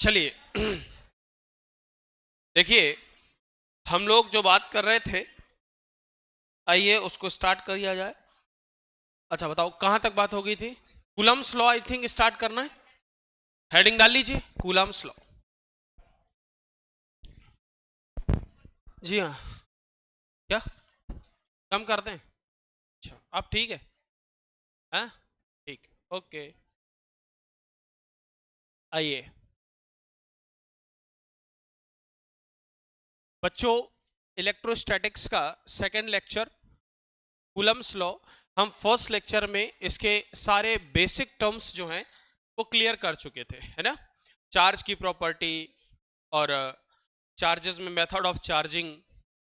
चलिए देखिए, हम लोग जो बात कर रहे थे, आइए उसको स्टार्ट किया जाए। अच्छा बताओ कहां तक बात हो गई थी? Coulomb's law I think start करना है। हेडिंग डाल लीजिए, कूलम्स लॉ। जी हाँ। क्या कम कर दें? अच्छा अब ठीक है। हाँ ठीक, ओके। आइए बच्चों, इलेक्ट्रोस्टैटिक्स का सेकंड लेक्चर, कूलम्स लॉ। हम फर्स्ट लेक्चर में इसके सारे बेसिक टर्म्स जो हैं वो क्लियर कर चुके थे, है ना। चार्ज की प्रॉपर्टी और चार्जेस में मेथड ऑफ चार्जिंग,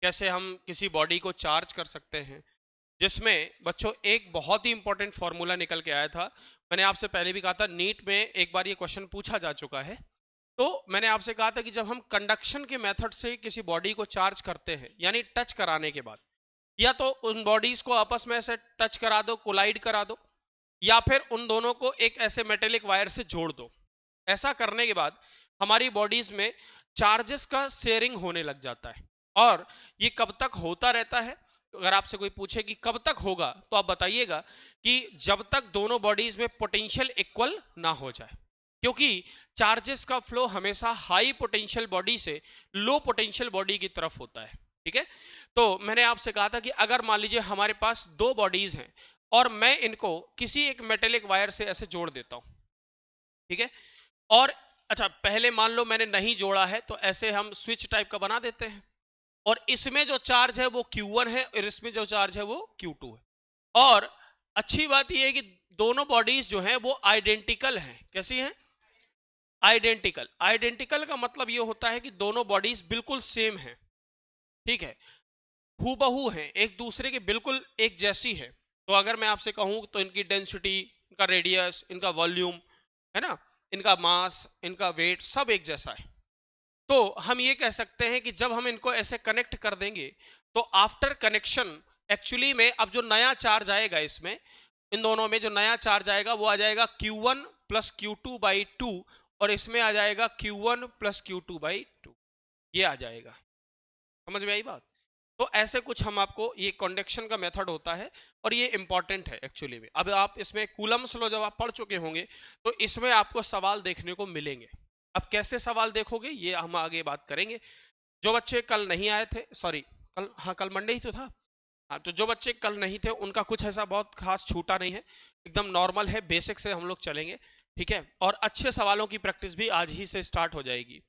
कैसे हम किसी बॉडी को चार्ज कर सकते हैं, जिसमें बच्चों एक बहुत ही इंपॉर्टेंट फॉर्मूला निकल के आया था। मैंने आपसे पहले भी कहा था, नीट में एक बार ये क्वेश्चन पूछा जा चुका है। तो मैंने आपसे कहा था कि जब हम कंडक्शन के मेथड से किसी बॉडी को चार्ज करते हैं, यानी टच कराने के बाद, या तो उन बॉडीज को आपस में ऐसे टच करा दो, कोलाइड करा दो, या फिर उन दोनों को एक ऐसे मेटेलिक वायर से जोड़ दो। ऐसा करने के बाद हमारी बॉडीज में चार्जेस का शेयरिंग होने लग जाता है। और ये कब तक होता रहता है? तो अगर आपसे कोई पूछे कि कब तक होगा, तो आप बताइएगा कि जब तक दोनों बॉडीज में पोटेंशियल इक्वल ना हो जाए। क्योंकि चार्जेस का फ्लो हमेशा हाई पोटेंशियल बॉडी से लो पोटेंशियल बॉडी की तरफ होता है। ठीक है। तो मैंने आपसे कहा था कि अगर मान लीजिए हमारे पास दो बॉडीज हैं और मैं इनको किसी एक मेटेलिक वायर से ऐसे जोड़ देता हूं, ठीक है। और अच्छा, पहले मान लो मैंने नहीं जोड़ा है, तो ऐसे हम स्विच टाइप का बना देते हैं, और इसमें जो चार्ज है वो Q1 है और इसमें जो चार्ज है वो Q2 है। और अच्छी बात यह है कि दोनों बॉडीज जो हैं वो आइडेंटिकल हैं। कैसी हैं? आइडेंटिकल। आइडेंटिकल का मतलब ये होता है कि दोनों बॉडीज बिल्कुल सेम हैं। ठीक है, हूबहू हैं, एक दूसरे के बिल्कुल एक जैसी है। तो अगर मैं आपसे कहूं तो इनकी डेंसिटी, इनका रेडियस, इनका वॉल्यूम, है ना, इनका मास, इनका वेट सब एक जैसा है। तो हम ये कह सकते हैं कि जब हम इनको ऐसे कनेक्ट कर देंगे, तो आफ्टर कनेक्शन एक्चुअली में अब जो नया चार्ज आएगा इसमें, इन दोनों में जो नया चार्ज आएगा वो आ जाएगा Q1 प्लस Q2/2, और इसमें आ जाएगा Q1 प्लस Q2/2। ये आ जाएगा। समझ में आई बात? तो ऐसे कुछ हम आपको, ये कंडक्शन का मेथड होता है और ये इंपॉर्टेंट है एक्चुअली में। अब आप इसमें कूलम्स लॉ जब आप पढ़ चुके होंगे, तो इसमें आपको सवाल देखने को मिलेंगे। अब कैसे सवाल देखोगे ये हम आगे बात करेंगे। जो बच्चे कल नहीं आए थे, सॉरी कल, हाँ कल मंडे ही तो था। हाँ, तो जो बच्चे कल नहीं थे उनका कुछ ऐसा बहुत खास छूटा नहीं है, एकदम नॉर्मल है, बेसिक से हम लोग चलेंगे। ठीक है, और अच्छे सवालों की प्रैक्टिस भी आज ही से स्टार्ट हो जाएगी।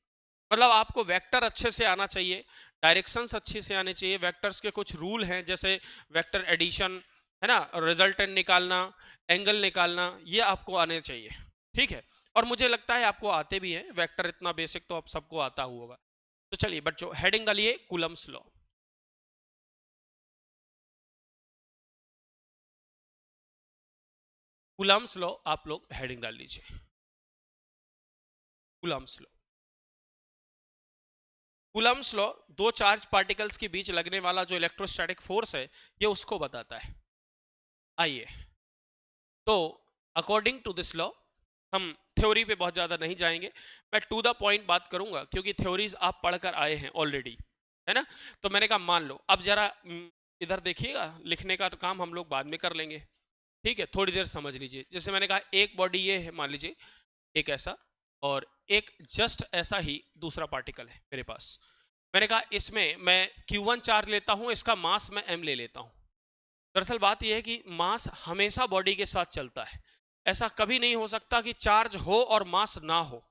मतलब आपको वेक्टर अच्छे से आना चाहिए, डायरेक्शंस अच्छी से आने चाहिए, वेक्टर्स के कुछ रूल हैं, जैसे वेक्टर एडिशन, है ना, रिजल्टेंट निकालना, एंगल निकालना, ये आपको आने चाहिए। ठीक है, और मुझे लगता है आपको आते भी हैं, वेक्टर इतना बेसिक तो आप सबको आता हुआ होगा। तो चलिए बच्चों, हेडिंग डालिए कूलम्स लॉ। कूलम्स लॉ आप लोग हेडिंग डाल लीजिए, कूलम्स लॉ। कूलम्स लॉ दो चार्ज पार्टिकल्स के बीच लगने वाला जो इलेक्ट्रोस्टैटिक फोर्स है, ये उसको बताता है। आइए, तो अकॉर्डिंग टू दिस लॉ, हम थ्योरी पे बहुत ज़्यादा नहीं जाएंगे, मैं टू द पॉइंट बात करूंगा, क्योंकि थ्योरीज आप पढ़कर आए हैं ऑलरेडी, है ना। तो मैंने कहा मान लो, अब जरा इधर देखिएगा, लिखने का तो काम हम लोग बाद में कर लेंगे। ठीक है, थोड़ी देर समझ लीजिए। जैसे मैंने कहा एक बॉडी ये है, मान लीजिए एक ऐसा, और एक जस्ट ऐसा ही दूसरा पार्टिकल है मेरे पास। मैंने कहा इसमें मैं Q1 चार्ज लेता हूं, इसका मास मैं M ले लेता हूं। दरअसल बात यह है कि मास हमेशा बॉडी के साथ चलता है। ऐसा कभी नहीं हो सकता कि चार्ज हो और मास ना हो,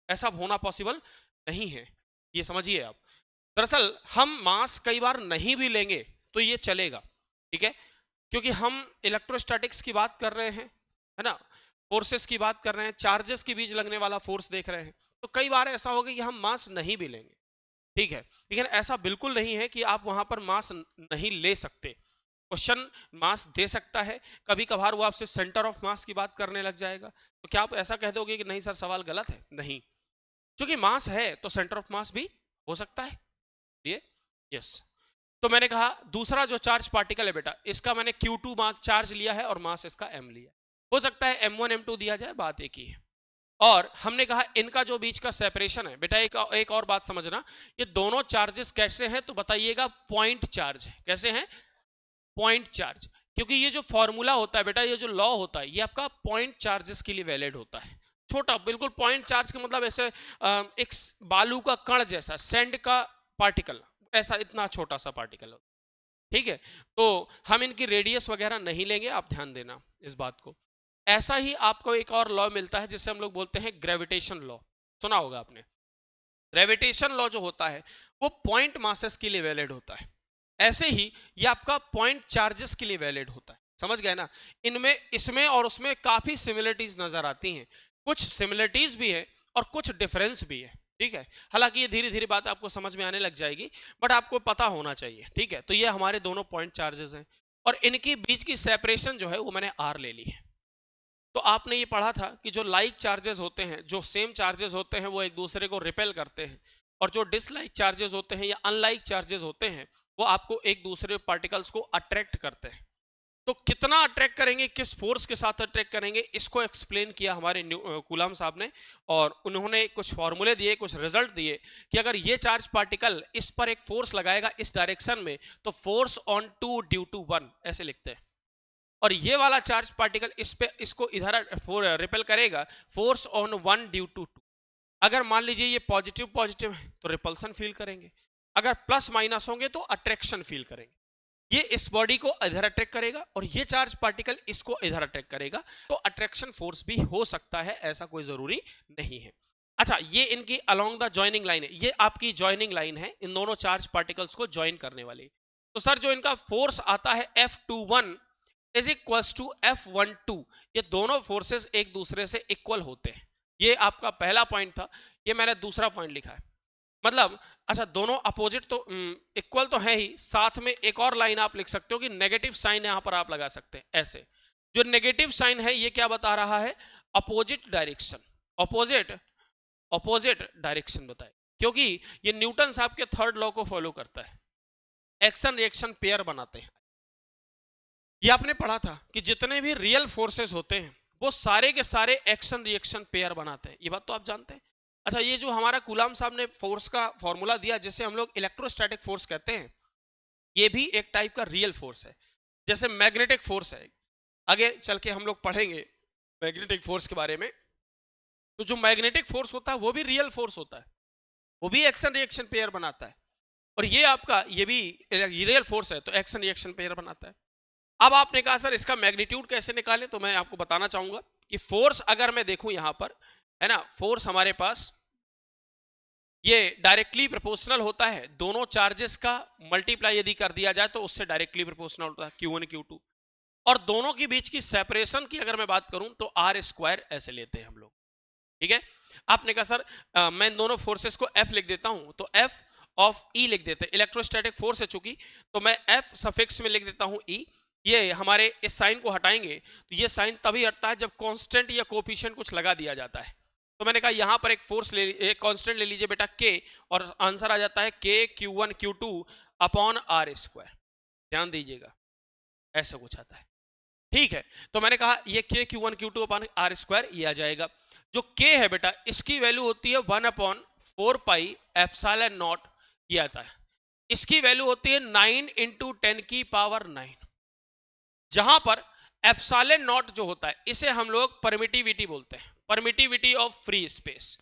ऐसा होना पॉसिबल नहीं है, ये समझिए आप। दरअसल हम मास कई बार नहीं भी लेंगे तो ये चलेगा। ठीक है, क्योंकि हम इलेक्ट्रोस्टैटिक्स की बात कर रहे हैं, है ना, फोर्सेस की बात कर रहे हैं, चार्जेस के बीच लगने वाला फोर्स देख रहे हैं। तो कई बार ऐसा होगा कि हम मास नहीं भी लेंगे। ठीक है, लेकिन ऐसा बिल्कुल नहीं है कि आप वहां पर मास नहीं ले सकते। क्वेश्चन मास दे सकता है, कभी कभार वो आपसे सेंटर ऑफ मास की बात करने लग जाएगा, तो क्या आप ऐसा कह दोगे कि नहीं सर सवाल गलत है? नहीं, क्योंकि मास है तो सेंटर ऑफ मास भी हो सकता है। ये यस। तो मैंने कहा दूसरा जो चार्ज पार्टिकल है बेटा, इसका मैंने Q2 मास चार्ज लिया है और मास इसका M लिया है। हो सकता है M1 M2 दिया जाए, बात एक ही है। और हमने कहा इनका जो बीच का सेपरेशन है बेटा, एक और बात समझना, ये दोनों चार्जेस कैसे हैं तो बताइएगा पॉइंट चार्ज है। कैसे हैं? Point charge. क्योंकि ये जो फॉर्मूला होता है बेटा, ये जो लॉ होता है, ये आपका पॉइंट चार्जेस के लिए वैलिड होता है। छोटा बिल्कुल पॉइंट चार्ज का मतलब ऐसे एक बालू का कण जैसा, सैंड का पार्टिकल, ऐसा इतना छोटा सा पार्टिकल होता है। ठीक है, तो हम इनकी रेडियस वगैरह नहीं लेंगे, आप ध्यान देना इस बात को। ऐसा ही आपको एक और लॉ मिलता है जिसे हम लोग बोलते हैं ग्रेविटेशन लॉ। सुना होगा आपने। ग्रेविटेशन लॉ जो होता है वो पॉइंट मासेस के लिए वैलिड होता है। ऐसे ही ये आपका पॉइंट चार्जेस के लिए वैलिड होता है। समझ गए ना? इनमें, इसमें और उसमें काफी सिमिलरिटीज नजर आती हैं। कुछ सिमिलरिटीज भी है और कुछ डिफरेंस भी है। ठीक है, हालांकि ये धीरे धीरे बात आपको समझ में आने लग जाएगी, बट आपको पता होना चाहिए। ठीक है, तो ये हमारे दोनों पॉइंट चार्जेस हैं और इनके बीच की सेपरेशन जो है वो मैंने आर ले ली है। तो आपने ये पढ़ा था कि जो लाइक चार्जेस होते हैं, जो सेम चार्जेस होते हैं, वो एक दूसरे को रिपेल करते हैं, और जो डिसलाइक चार्जेस होते हैं या अनलाइक चार्जेस होते हैं वो आपको एक दूसरे पार्टिकल्स को अट्रैक्ट करते हैं। तो कितना अट्रैक्ट करेंगे, किस फोर्स के साथ अट्रैक्ट करेंगे, इसको एक्सप्लेन किया हमारे कूलम साहब ने, और उन्होंने कुछ फॉर्मूले दिए, कुछ रिजल्ट दिए कि अगर ये चार्ज पार्टिकल इस पर एक फोर्स लगाएगा इस डायरेक्शन में, तो फोर्स ऑन 2 ड्यू टू 1 ऐसे लिखते हैं। और ये वाला चार्ज पार्टिकल इस पे, इसको इधर रिपेल करेगा, फोर्स ऑन 1 ड्यू टू 2। अगर मान लीजिए ये पॉजिटिव पॉजिटिव है तो रिपल्सन फील करेंगे, अगर प्लस माइनस होंगे तो अट्रैक्शन फील करेंगे। ये इस बॉडी को इधर अट्रैक्ट करेगा और ये चार्ज पार्टिकल इसको इधर अट्रैक्ट करेगा, तो अट्रैक्शन फोर्स भी हो सकता है, ऐसा कोई जरूरी नहीं है। अच्छा, ये इनकी अलोंग द जॉइनिंग लाइन है, ये आपकी जॉइनिंग लाइन है इन दोनों चार्ज पार्टिकल्स को ज्वाइन करने वाली। तो सर जो इनका फोर्स आता है F21 is equal to F12, ये दोनों फोर्सेस एक दूसरे से इक्वल होते हैं। ये आपका पहला पॉइंट था, ये मैंने दूसरा पॉइंट लिखा है। मतलब अच्छा, दोनों अपोजिट तो इक्वल तो है ही, साथ में एक और लाइन आप लिख सकते हो कि नेगेटिव साइन यहां पर आप लगा सकते हैं ऐसे। जो नेगेटिव साइन है ये क्या बता रहा है? अपोजिट डायरेक्शन, अपोजिट डायरेक्शन बताए, क्योंकि ये न्यूटन साहब के थर्ड लॉ को फॉलो करता है, एक्शन रिएक्शन पेयर बनाते हैं। ये आपने पढ़ा था कि जितने भी रियल फोर्सेस होते हैं वो सारे के सारे एक्शन रिएक्शन पेयर बनाते हैं, ये बात तो आप जानते हैं। अच्छा, ये जो हमारा कूलम साहब ने फोर्स का फॉर्मूला दिया जिसे हम लोग इलेक्ट्रोस्टैटिक फोर्स कहते हैं, ये भी एक टाइप का रियल फोर्स है, जैसे मैग्नेटिक फोर्स है। आगे चल के हम लोग पढ़ेंगे मैग्नेटिक फोर्स के बारे में। तो जो मैग्नेटिक फोर्स होता है वो भी रियल फोर्स होता है, वो भी एक्शन रिएक्शन पेयर बनाता है, और ये आपका ये भी रियल फोर्स है तो एक्शन रिएक्शन पेयर बनाता है। अब आपने कहा सर इसका मैग्नीट्यूड कैसे निकालें, तो मैं आपको बताना चाहूंगा कि फोर्स अगर मैं देखूं यहां पर, है ना, फोर्स हमारे पास ये डायरेक्टली प्रोपोर्शनल होता है, दोनों चार्जेस का मल्टीप्लाई यदि कर दिया जाए तो उससे डायरेक्टली प्रोपोर्शनल होता है Q1 Q2। और दोनों के बीच की सेपरेशन की अगर मैं बात करूं तो R² ऐसे लेते हैं हम लोग। ठीक है, आपने कहा सर मैं दोनों फोर्सेस को F लिख देता हूं, तो F ऑफ E लिख देते हैं, इलेक्ट्रोस्टैटिक फोर्स है चूंकि, तो मैं F सफिक्स में लिख देता हूं E। ये हमारे इस साइन को हटाएंगे तो ये साइन तभी हटता है जब कांस्टेंट या कोफिशिएंट कुछ लगा दिया जाता है। तो मैंने कहा यहां पर एक फोर्स ले, एक कांस्टेंट ले लीजिए बेटा K, और आंसर आ जाता है K Q1 Q2 upon R²। ध्यान दीजिएगा, ऐसा कुछ आता है। ठीक है, तो मैंने कहा ये K Q1 Q2 upon R² ये आ जाएगा। जो K है बेटा इसकी वैल्यू होती है 1/4 पाई एप्सिलॉन नॉट, ये आता है। इसकी वैल्यू होती है 9 × 10⁹ जहां पर एप्सिलॉन नॉट जो होता है इसे हम लोग परमिटिविटी बोलते हैं, परमिटिविटी ऑफ फ्री स्पेस।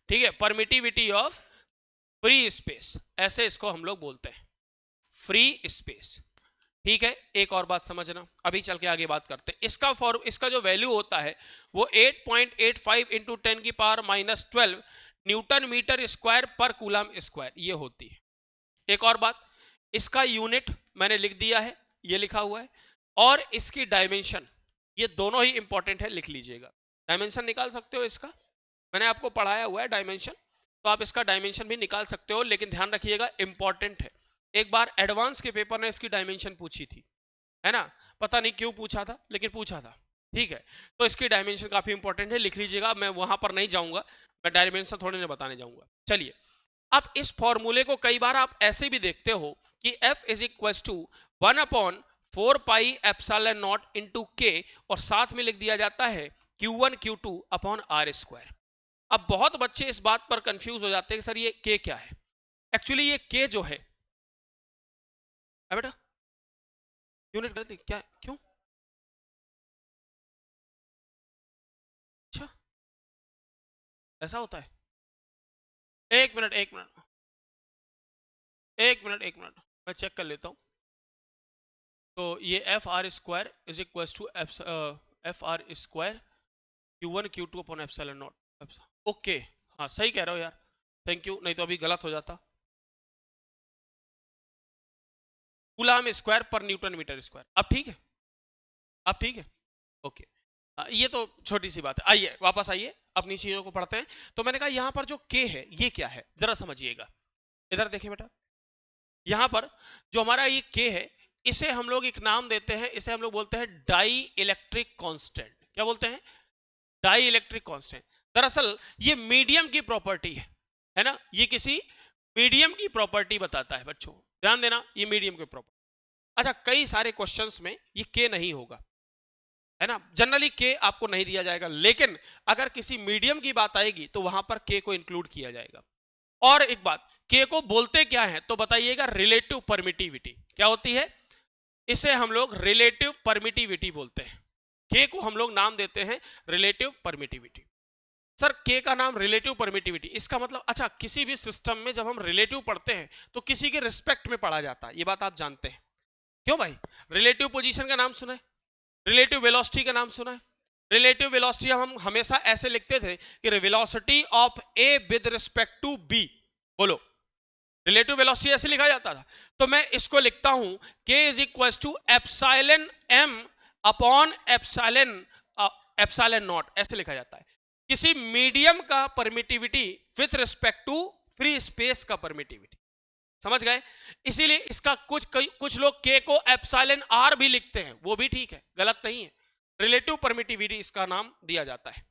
ठीक है, परमिटिविटी ऑफ फ्री स्पेस, ऐसे इसको हम लोग बोलते हैं, फ्री स्पेस। ठीक है, एक और बात समझना, अभी चल के आगे बात करते हैं। इसका जो वैल्यू होता है वो 8.85 × 10⁻⁻12 न्यूटन मीटर स्क्वायर पर कूलम स्क्वायर ये होती है। एक और बात, इसका यूनिट मैंने लिख दिया है, ये लिखा हुआ है, और इसकी डायमेंशन, ये दोनों ही इंपॉर्टेंट है, लिख लीजिएगा। डायमेंशन निकाल सकते हो इसका, मैंने आपको पढ़ाया हुआ है डायमेंशन, तो आप इसका डायमेंशन भी निकाल सकते हो, लेकिन ध्यान रखिएगा इंपॉर्टेंट है। एक बार एडवांस के पेपर ने इसकी डायमेंशन पूछी थी, है ना, पता नहीं क्यों पूछा था लेकिन पूछा था। ठीक है, तो इसकी डायमेंशन काफी इंपॉर्टेंट है, लिख लीजिएगा, मैं वहां पर नहीं जाऊंगा, मैं डायमेंशन थोड़ी ना बताने जाऊंगा। चलिए, अब इस फॉर्मूले को कई बार आप ऐसे भी देखते हो कि F = 1/4 pi epsilon not × K, और साथ में लिख दिया जाता है Q1 Q2 अपॉन R²। अब बहुत बच्चे इस बात पर कंफ्यूज हो जाते हैं कि सर ये के क्या है। एक्चुअली ये के जो है बेटा यूनिट गलती क्या क्यों? अच्छा ऐसा होता है। एक मिनट एक मिनट एक मिनट एक मिनट मैं चेक कर लेता हूं। तो ये F R square is equal to F R square Q one Q two upon epsilon not. Okay हाँ सही कह रहे हो यार, थैंक यू, नहीं तो अभी गलत हो जाता। कूलम स्क्वायर पर न्यूटन मीटर स्क्वायर। अब ठीक है, अब ठीक है, ओके। ये तो छोटी सी बात है। आइए वापस आइए अपनी चीजों को पढ़ते हैं। तो मैंने कहा यहां पर जो के है ये क्या है जरा समझिएगा। इधर देखिए बेटा, यहां पर जो हमारा ये के है इसे हम लोग एक नाम देते हैं, इसे हम लोग बोलते हैं डाई इलेक्ट्रिक कांस्टेंट। क्या बोलते हैं? Dielectric constant. दरअसल ये मीडियम की प्रॉपर्टी है ना, ये किसी मीडियम की प्रॉपर्टी बताता है बच्चों, ध्यान देना, ये मीडियम की प्रॉपर्टी। अच्छा कई सारे क्वेश्चंस में ये के नहीं होगा, है ना, जनरली के आपको नहीं दिया जाएगा, लेकिन अगर किसी मीडियम की बात आएगी तो वहां पर के को इंक्लूड किया जाएगा। और एक बात, के को बोलते क्या है तो बताइएगा, रिलेटिव परमिटिविटी। क्या होती है? इसे हम लोग रिलेटिव परमिटिविटी बोलते हैं। के को हम लोग नाम देते हैं रिलेटिव परमिटिविटी। सर के का नाम रिलेटिव परमिटिविटी, इसका मतलब अच्छा किसी भी सिस्टम में जब हम रिलेटिव पढ़ते हैं तो किसी के रिस्पेक्ट में पढ़ा जाता है, ये बात आप जानते हैं। क्यों भाई? रिलेटिव पोजीशन का नाम सुना है, रिलेटिव वेलोसिटी का नाम सुना है। रिलेटिव वेलोसिटी हम हमेशा ऐसे लिखते थे कि velocity of A with respect to B. बोलो, रिलेटिव वेलोसिटी ऐसे लिखा जाता था। तो मैं इसको लिखता हूं k is equal to epsilon m upon epsilon not, ऐसे लिखा जाता है। किसी मीडियम का permittivity with respect to free space का परमिटिविटी, समझ गए? इसीलिए इसका कुछ लोग के को एप्सिलॉन r भी लिखते हैं, वो भी ठीक है, गलत नहीं है। रिलेटिव परमिटिविटी इसका नाम दिया जाता है।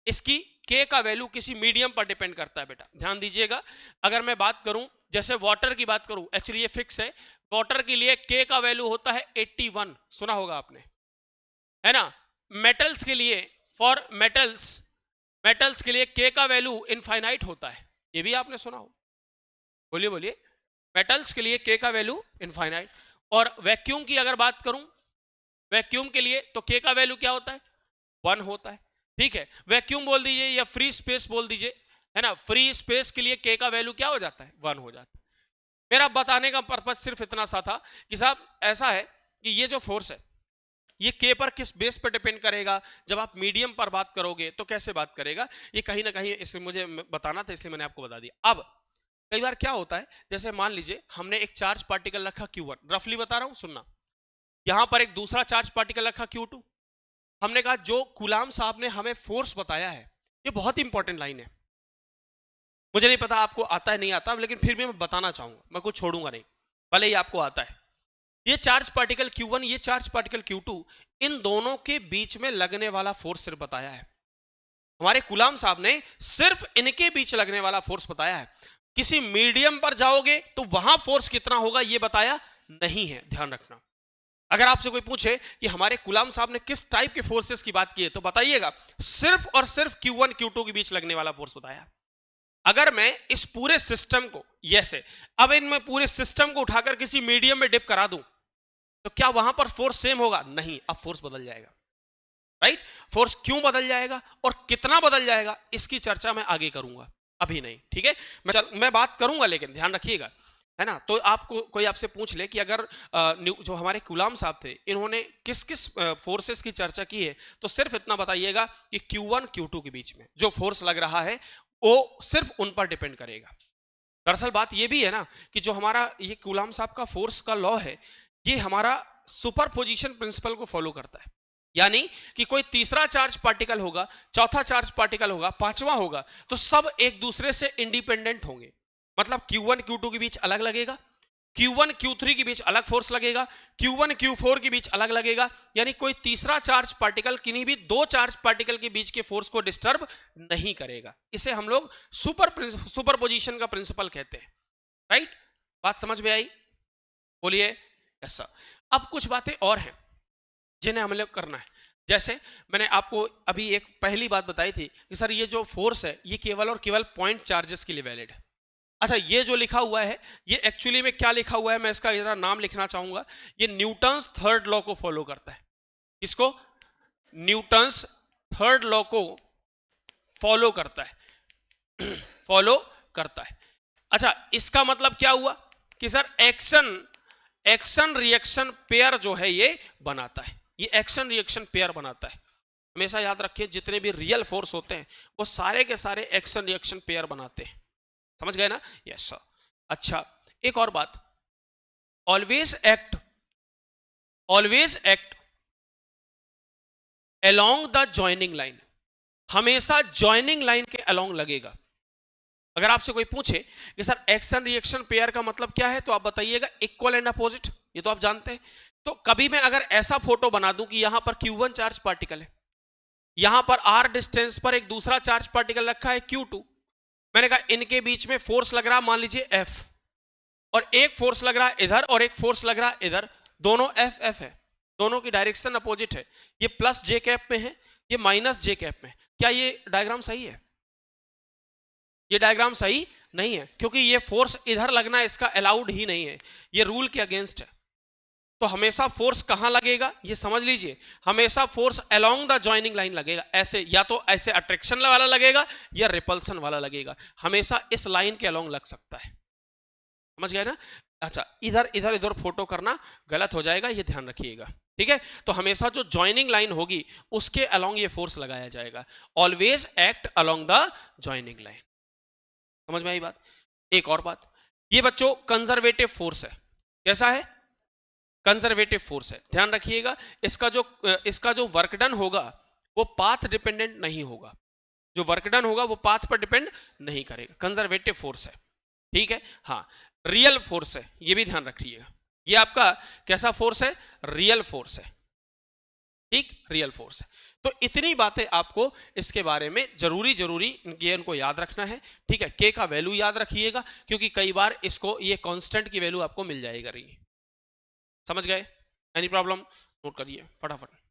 इसकी के का वैल्यू किसी मीडियम पर डिपेंड करता है बेटा, ध्यान दीजिएगा। अगर मैं बात करूं, जैसे वाटर की बात करूं, एक्चुअली ये फिक्स है, वाटर के लिए के का वैल्यू होता है 81, सुना होगा आपने, है ना। मेटल्स के लिए, फॉर मेटल्स के लिए के का वैल्यू इनफाइनाइट होता है, ये भी आपने सुना हो। बोलिए बोलिए, मेटल्स के लिए के का वैल्यू इनफाइनाइट। और वैक्यूम की अगर बात करूं, वैक्यूम के लिए तो के का वैल्यू क्या होता है? 1 होता है, ठीक है। वैक्यूम बोल दीजिए या फ्री स्पेस बोल दीजिए, है ना, फ्री स्पेस के लिए के का वैल्यू क्या हो जाता है? 1 हो जाता है। मेरा बताने का पर्पस सिर्फ इतना सा था कि साहब ऐसा है कि ये जो फोर्स है ये के पर किस बेस पर डिपेंड करेगा, जब आप मीडियम पर बात करोगे तो कैसे बात करेगा, ये कहीं ना कहीं इसमें मुझे बताना था, इसलिए मैंने आपको बता दिया। अब कई बार क्या होता है, जैसे मान लीजिए हमने एक चार्ज पार्टिकल रखा Q1, रफली बता रहा हूं सुनना, यहां पर एक दूसरा चार्ज पार्टिकल रखा Q2। हमने कहा जो कूलाम साहब ने हमें फोर्स बताया है, ये बहुत इंपॉर्टेंट लाइन है, मुझे नहीं पता आपको आता है नहीं आता, लेकिन फिर भी मैं बताना चाहूंगा, मैं कुछ छोड़ूंगा नहीं, भले ही आपको आता है। ये चार्ज पार्टिकल Q1, ये चार्ज पार्टिकल Q2, इन दोनों के बीच में लगने वाला फोर्स सिर्फ बताया है। हमारे कूलाम साहब ने सिर्फ इनके बीच लगने वाला फोर्स बताया है। किसी मीडियम पर जाओगे तो वहां फोर्स कितना होगा ये बताया नहीं है, ध्यान रखना। अगर आपसे कोई पूछे कि हमारे कूलाम साहब ने किस टाइप के फोर्सेस की बात की है तो बताइएगा सिर्फ और सिर्फ Q1 Q2 के बीच लगने वाला फोर्स बताया। अगर मैं इस पूरे सिस्टम को ऐसे, अब इनमें पूरे सिस्टम को उठाकर किसी मीडियम में डिप करा दूं तो क्या वहां पर फोर्स सेम होगा? नहीं, अब फोर्स बदल जाएगा, राइट। फोर्स क्यों बदल जाएगा और कितना बदल जाएगा इसकी चर्चा मैं आगे करूंगा, अभी नहीं, ठीक है। मैं बात करूंगा लेकिन ध्यान रखिएगा, है ना। तो आपको कोई आपसे पूछ ले कि अगर जो हमारे कूलाम साहब थे इन्होंने किस किस फोर्सेस की चर्चा की है, तो सिर्फ इतना बताइएगा कि Q1 Q2 के बीच में जो फोर्स लग रहा है वो सिर्फ उन पर डिपेंड करेगा। दरअसल बात ये भी है ना कि जो हमारा ये कूलाम साहब का फोर्स का लॉ है, ये हमारा सुपरपोजिशन प्रिंसिपल को फॉलो करता है। यानी कि कोई तीसरा चार्ज पार्टिकल होगा, चौथा चार्ज पार्टिकल होगा, पांचवा होगा, तो सब एक दूसरे से इंडिपेंडेंट होंगे। मतलब Q1 Q2 के बीच अलग लगेगा, Q1 Q3 के बीच अलग फोर्स लगेगा, Q1 Q4 के बीच अलग लगेगा। यानी कोई तीसरा चार्ज पार्टिकल किन्हीं भी दो चार्ज पार्टिकल के बीच के फोर्स को डिस्टर्ब नहीं करेगा। इसे हम लोग सुपरपोजिशन का प्रिंसिपल कहते हैं, राइट। बात समझ में आई? बोलिए। Yes sir. अब कुछ बातें और हैं जिन्हें हम लोग करना है। जैसे मैंने आपको अभी एक पहली बात बताई थी कि सर ये जो फोर्स है ये केवल और केवल पॉइंट चार्जेस के लिए वैलिड है। अच्छा, ये जो लिखा हुआ है ये एक्चुअली में क्या लिखा हुआ है, मैं इसका जरा नाम लिखना चाहूंगा। ये न्यूटन्स थर्ड लॉ को फॉलो करता है। किसको? न्यूटन्स थर्ड लॉ को फॉलो करता है। फॉलो करता है। अच्छा, इसका मतलब क्या हुआ कि सर एक्शन रिएक्शन पेयर जो है ये बनाता है, ये एक्शन रिएक्शन पेयर बनाता है। हमेशा याद रखिए जितने भी रियल फोर्स होते हैं वो सारे के सारे एक्शन रिएक्शन पेयर बनाते हैं। समझ गए ना? Yes sir. अच्छा, एक और बात, always act along the joining line, हमेशा जॉइनिंग लाइन के अलोंग लगेगा। अगर आपसे कोई पूछे कि सर एक्शन रिएक्शन पेयर का मतलब क्या है, तो आप बताइएगा इक्वल एंड अपोजिट, ये तो आप जानते हैं। तो कभी मैं अगर ऐसा फोटो बना दूं कि यहां पर Q1 चार्ज पार्टिकल है, यहां पर R डिस्टेंस पर एक दूसरा चार्ज पार्टिकल रखा है Q2, मैंने कहा इनके बीच में फोर्स लग रहा मान लीजिए F, और एक फोर्स लग रहा है इधर और एक फोर्स लग रहा है इधर, दोनों F है, दोनों की डायरेक्शन अपोजिट है, ये प्लस जे कैप में है, ये माइनस जे कैप में। क्या ये डायग्राम सही है? ये डायग्राम सही नहीं है, क्योंकि ये फोर्स इधर लगना इसका अलाउड ही नहीं है, ये रूल के अगेंस्ट है। तो हमेशा फोर्स कहां लगेगा ये समझ लीजिए, हमेशा force along the joining line लगेगा। ऐसे या तो ऐसे अट्रैक्शन वाला लगेगा या रिपल्सन वाला लगेगा, हमेशा इस लाइन के अलोंग लग सकता है। समझ गए ना? अच्छा, इधर इधर इधर फोटो करना गलत हो जाएगा, ये ध्यान रखिएगा, ठीक है? तो हमेशा जो जॉइनिंग लाइन होगी उसके अलोंग ये फोर्स लगाया जाएगा। Always act along the joining line. समझ में आई बात? एक और बात, ये बच्चों कंजर्वेटिव फोर्स है। कैसा है? कंजर्वेटिव फोर्स है। ध्यान रखिएगा, इसका जो वर्क डन होगा वो पाथ डिपेंडेंट नहीं होगा, जो वर्क डन होगा वो पाथ पर डिपेंड नहीं करेगा। कंजर्वेटिव फोर्स है, ठीक है? हाँ, रियल फोर्स है, ये भी ध्यान रखिएगा। ये आपका कैसा फोर्स है? रियल फोर्स है, ठीक? रियल फोर्स है। तो इतनी बातें आपको इसके बारे में जरूरी इनको याद रखना है, ठीक है? के का वैल्यू याद रखिएगा, क्योंकि कई बार इसको ये कांस्टेंट की वैल्यू आपको मिल जाएगा रही। समझ गए? Any problem? नोट करिए फटाफट।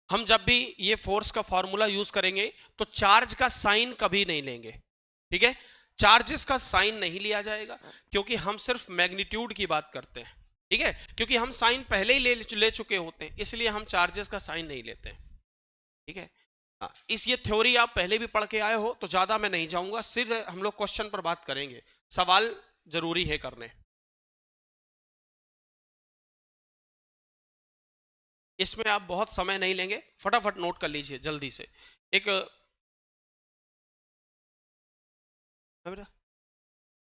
हम जब भी ये फोर्स का फॉर्मूला यूज करेंगे तो चार्ज का साइन कभी नहीं लेंगे, ठीक है? चार्जेस का साइन नहीं लिया जाएगा, क्योंकि हम सिर्फ मैग्नीट्यूड की बात करते हैं, ठीक है? क्योंकि हम साइन पहले ही ले चुके होते हैं, इसलिए हम चार्जेस का साइन नहीं लेते हैं, ठीक है? हाँ, ये थ्योरी आप पहले भी पढ़ के आए हो, तो ज्यादा मैं नहीं जाऊंगा, सिर्फ हम लोग क्वेश्चन पर बात करेंगे। सवाल जरूरी है करने, इसमें आप बहुत समय नहीं लेंगे, फटाफट नोट कर लीजिए जल्दी से। एक बेटा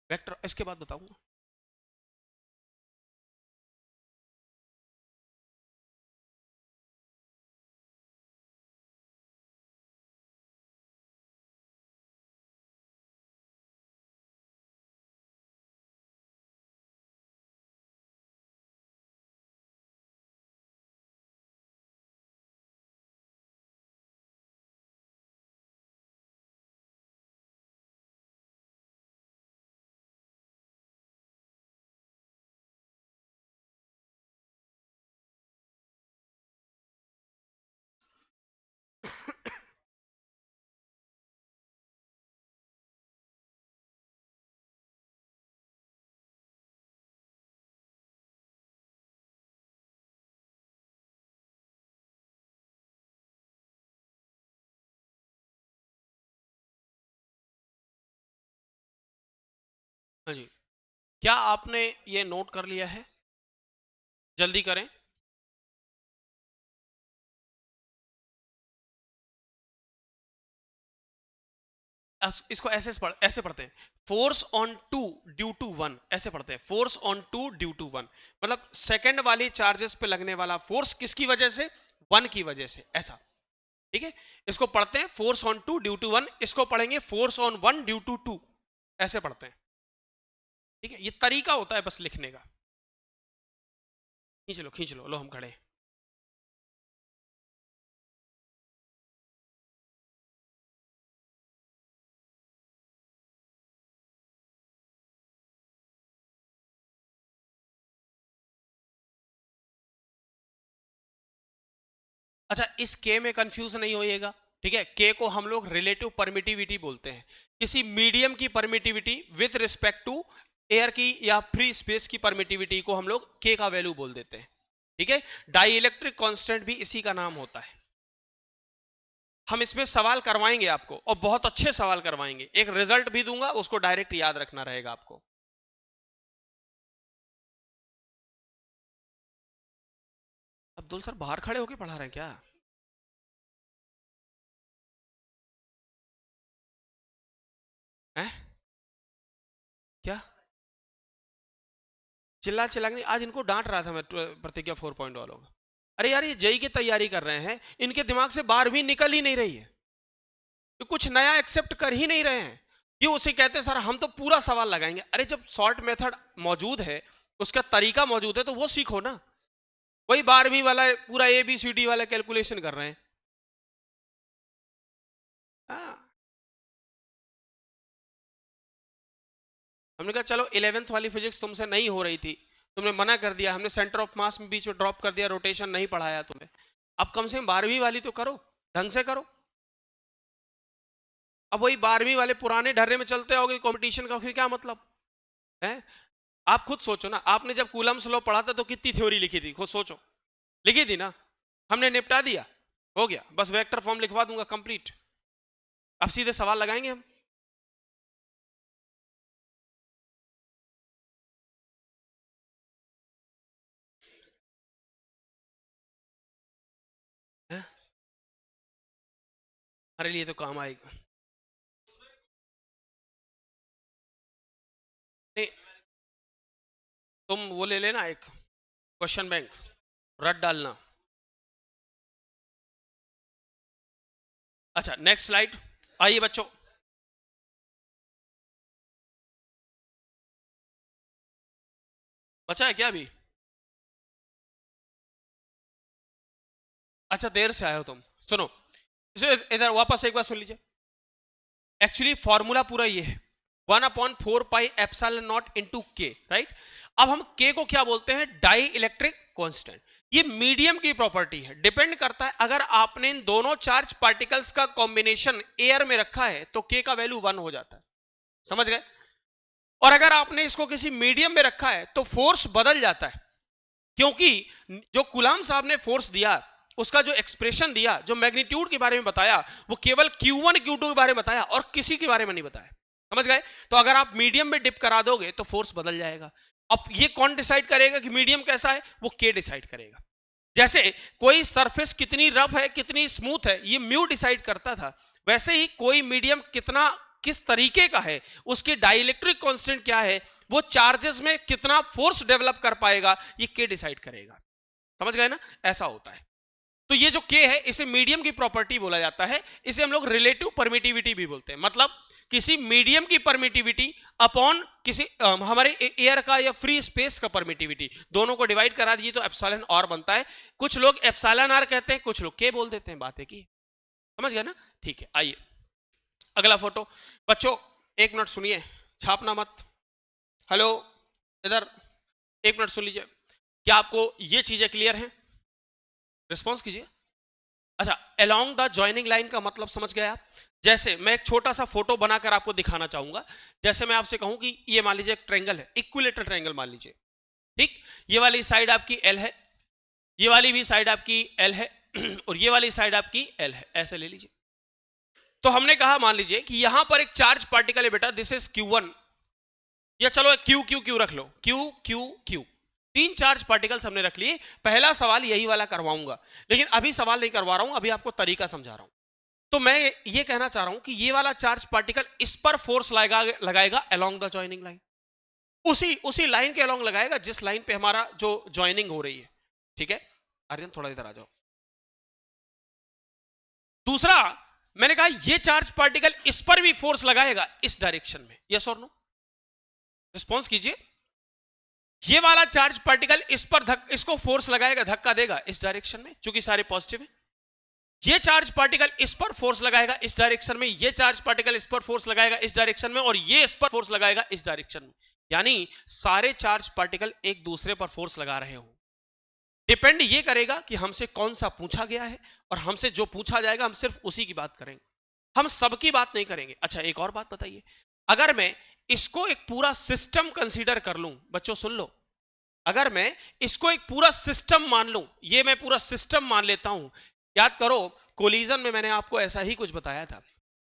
वेक्टर इसके बाद बताऊंगा। हाँ जी, क्या आपने ये नोट कर लिया है? जल्दी करें। इसको ऐसे पढ़ते हैं, force on two due to one, ऐसे पढ़ते हैं, force on two due to one, मतलब सेकंड वाली चार्जेस पे लगने वाला फोर्स किसकी वजह से? वन की वजह से, ऐसा, ठीक है? इसको पढ़ते हैं force on two due to one, इसको पढ़ेंगे force on one due to two, ऐसे पढ़ते हैं। ठीक है, ये तरीका होता है बस लिखने का। खींच लो खींच लो, लो हम खड़े हैं। अच्छा, इस के में कंफ्यूज नहीं होइएगा, ठीक है। के को हम लोग रिलेटिव परमिटिविटी बोलते हैं। किसी मीडियम की permittivity with respect to air की या फ्री स्पेस की परमिटिविटी को हम लोग के का वैल्यू बोल देते हैं, ठीक है। डाई इलेक्ट्रिक कांस्टेंट भी इसी का नाम होता है। हम इसमें सवाल करवाएंगे आपको, और बहुत अच्छे सवाल करवाएंगे। एक रिजल्ट भी दूंगा, उसको डायरेक्ट याद रखना रहेगा आपको। अब्दुल सर बाहर खड़े होके पढ़ा रहे हैं क्या? है क्या? चिल्ला चिल्ला के नहीं, आज इनको डांट रहा था मैं प्रतिज्ञा 4 वालों को। अरे यार, ये जेई की तैयारी कर रहे हैं, इनके दिमाग से 12वीं निकल ही नहीं रही है, ये कुछ नया एक्सेप्ट कर ही नहीं रहे हैं। ये उसे कहते हैं सर हम तो पूरा सवाल लगाएंगे। अरे जब शॉर्ट मेथड मौजूद है, उसका तरीका मौजूद है, तो वो सीखो ना। वही 12वीं वाला पूरा ABCD वाला कैलकुलेशन कर रहे हैं। हाँ। हमने कहा चलो 11th वाली फिजिक्स तुमसे नहीं हो रही थी, तुमने मना कर दिया, हमने सेंटर ऑफ मास में बीच में ड्रॉप कर दिया, रोटेशन नहीं पढ़ाया तुम्हें। अब कम से कम 12वीं वाली तो करो, ढंग से करो। अब वही 12वीं वाले पुराने ढर्रे में चलते आओगे कंपटीशन का, फिर क्या मतलब है? आप खुद सोचो ना, आपने जब कूलम्स लॉ पढ़ा था तो कितनी थ्योरी लिखी थी, खुद सोचो। लिखी थी ना? हमने निपटा दिया, हो गया, बस वेक्टर फॉर्म लिखवा दूंगा, कंप्लीट। अब सीधे सवाल लगाएंगे हम। है? हमारे लिए तो काम आएगा। नहीं, तुम वो ले लेना एक क्वेश्चन बैंक, रट डालना। अच्छा, नेक्स्ट स्लाइड। आइए बच्चों, बचा है क्या अभी? अच्छा, देर से आए हो तुम, सुनो इसे इधर वापस एक बार सुन लीजिए। एक्चुअली फॉर्मूला पूरा ये है, 1/4 pi epsilon not into K, right. अब हम के को क्या बोलते हैं? Dielectric constant. ये मीडियम की प्रॉपर्टी है, डिपेंड करता है, अगर आपने इन दोनों चार्ज पार्टिकल्स का कॉम्बिनेशन एयर में रखा है तो के का वैल्यू 1 हो जाता है, समझ गए। और अगर आपने इसको किसी मीडियम में रखा है तो फोर्स बदल जाता है, क्योंकि जो कुलाम साहब ने फोर्स दिया, उसका जो एक्सप्रेशन दिया, जो मैग्नीट्यूड के बारे में बताया, वो केवल Q1 Q2 के बारे में बताया और किसी के बारे में नहीं बताया, समझ गए। तो अगर आप मीडियम में डिप करा दोगे तो फोर्स बदल जाएगा। अब ये कौन डिसाइड करेगा कि मीडियम कैसा है? वो के डिसाइड करेगा। जैसे कोई सरफेस कितनी रफ है, कितनी स्मूथ है, ये म्यू डिसाइड करता था, वैसे ही कोई मीडियम कितना किस तरीके का है, उसकी डाइलेक्ट्रिक कांस्टेंट क्या है, वो चार्जेस में कितना फोर्स डेवलप कर पाएगा, ये के डिसाइड करेगा, समझ गए ना। ऐसा होता है। तो ये जो के है, इसे मीडियम की प्रॉपर्टी बोला जाता है। इसे हम लोग रिलेटिव परमिटिविटी भी बोलते हैं, मतलब किसी मीडियम की परमिटिविटी अपॉन किसी हमारे एयर का या फ्री स्पेस का परमिटिविटी, दोनों को डिवाइड करा दिए तो एप्सिलॉन आर बनता है। कुछ लोग एप्सिलॉन आर कहते हैं, कुछ लोग के बोल देते हैं, बात है की, समझ गए ना। ठीक है, आइए अगला फोटो। बच्चों 1 मिनट सुनिए, छापना मत। हेलो, इधर 1 मिनट सुन लीजिए। क्या आपको ये चीजें क्लियर हैं? रिस्पॉन्स कीजिए। अच्छा, अलोंग द जॉइनिंग लाइन का मतलब समझ गए आप? जैसे मैं एक छोटा सा फोटो बनाकर आपको दिखाना चाहूंगा। जैसे मैं आपसे कहूं कि ये मान लीजिए एक ट्रायंगल है, इक्विलेटरल ट्रायंगल मान लीजिए, ठीक। ये वाली साइड आपकी एल है, ये वाली भी साइड आपकी एल है, और ये वाली साइड आपकी एल है, ऐसे ले लीजिए। तो हमने कहा मान लीजिए कि यहां पर एक चार्ज पार्टिकल है बेटा, दिस इज Q1, या चलो क्यू क्यू क्यू रख लो, Q Q Q, 3 charge particles हमने रख लिए। पहला सवाल यही वाला करवाऊंगा, लेकिन अभी सवाल नहीं करवा रहा हूं, अभी आपको तरीका समझा रहा हूं। तो मैं ये कहना चाह रहा हूं कि ये वाला चार्ज पार्टिकल इस पर फोर्स लगाएगा अलोंग द जॉइनिंग लाइन, उसी उसी लाइन के अलोंग लगाएगा जिस लाइन पे हमारा जो जॉइनिंग हो रही है, ठीक है। आर्यन थोड़ा इधर आ जाओ। दूसरा, मैंने कहा ये चार्ज पार्टिकल इस पर भी फोर्स लगाएगा इस डायरेक्शन में, यस और नो? रिस्पॉन्स कीजिए। ये वाला चार्ज पार्टिकल इस पर इसको फोर्स लगाएगा, धक्का देगा इस डायरेक्शन में, क्योंकि सारे पॉजिटिव है। ये चार्ज पार्टिकल इस पर फोर्स लगाएगा इस डायरेक्शन में, ये चार्ज पार्टिकल इस पर फोर्स लगाएगा इस डायरेक्शन में, और ये इस पर फोर्स लगाएगा इस डायरेक्शन में। यानी सारे चार्ज पार्टिकल एक दूसरे पर फोर्स लगा रहे हो। डिपेंड ये करेगा कि हमसे कौन सा पूछा गया है, और हमसे जो पूछा जाएगा हम सिर्फ उसी की बात करेंगे, हम सबकी बात नहीं करेंगे। अच्छा एक और बात बताइए, अगर मैं इसको एक पूरा सिस्टम कंसीडर कर लूं, बच्चों सुन लो, अगर मैं इसको एक पूरा सिस्टम मान लूं, ये मैं पूरा सिस्टम मान लेता हूं। याद करो कोलिजन में मैंने आपको ऐसा ही कुछ बताया था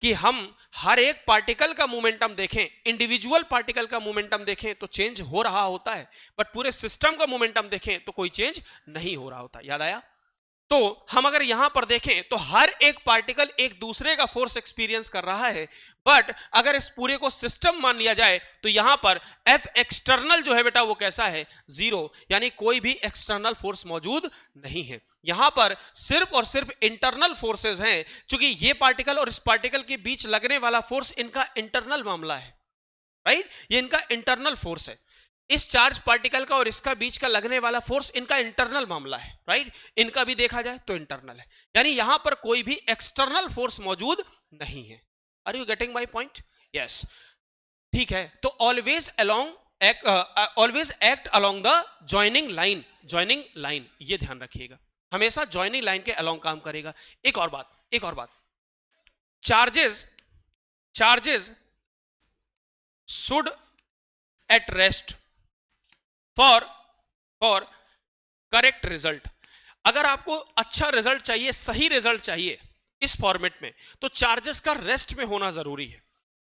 कि हम हर एक पार्टिकल का मोमेंटम देखें, इंडिविजुअल पार्टिकल का मोमेंटम देखें तो चेंज हो रहा होता है, बट पूरे सिस्टम का मोमेंटम देखें तो कोई चेंज नहीं हो रहा होता। याद आया? तो हम अगर यहां पर देखें तो हर एक पार्टिकल एक दूसरे का फोर्स एक्सपीरियंस कर रहा है, बट अगर इस पूरे को सिस्टम मान लिया जाए तो यहां पर F एक्सटर्नल जो है बेटा वो कैसा है? 0, यानी कोई भी एक्सटर्नल फोर्स मौजूद नहीं है। यहां पर सिर्फ और सिर्फ इंटरनल फोर्सेस हैं, क्योंकि ये पार्टिकल और इस पार्टिकल के बीच लगने वाला फोर्स इनका इंटरनल मामला है, राइट? ये इनका इंटरनल फोर्स है। इस चार्ज पार्टिकल का और इसका बीच का लगने वाला फोर्स इनका इंटरनल मामला है, राइट? इनका भी देखा जाए तो इंटरनल है, यानी यहां पर कोई भी एक्सटर्नल फोर्स मौजूद नहीं है। Are you getting my point? Yes, ठीक है। तो always act along the joining line, ये ध्यान रखिएगा, हमेशा जॉइनिंग लाइन के अलोंग काम करेगा। एक और बात, charges should at rest for correct result. अगर आपको अच्छा रिजल्ट चाहिए, सही रिजल्ट चाहिए इस फॉर्मेट में, तो चार्जेस का रेस्ट में होना जरूरी है।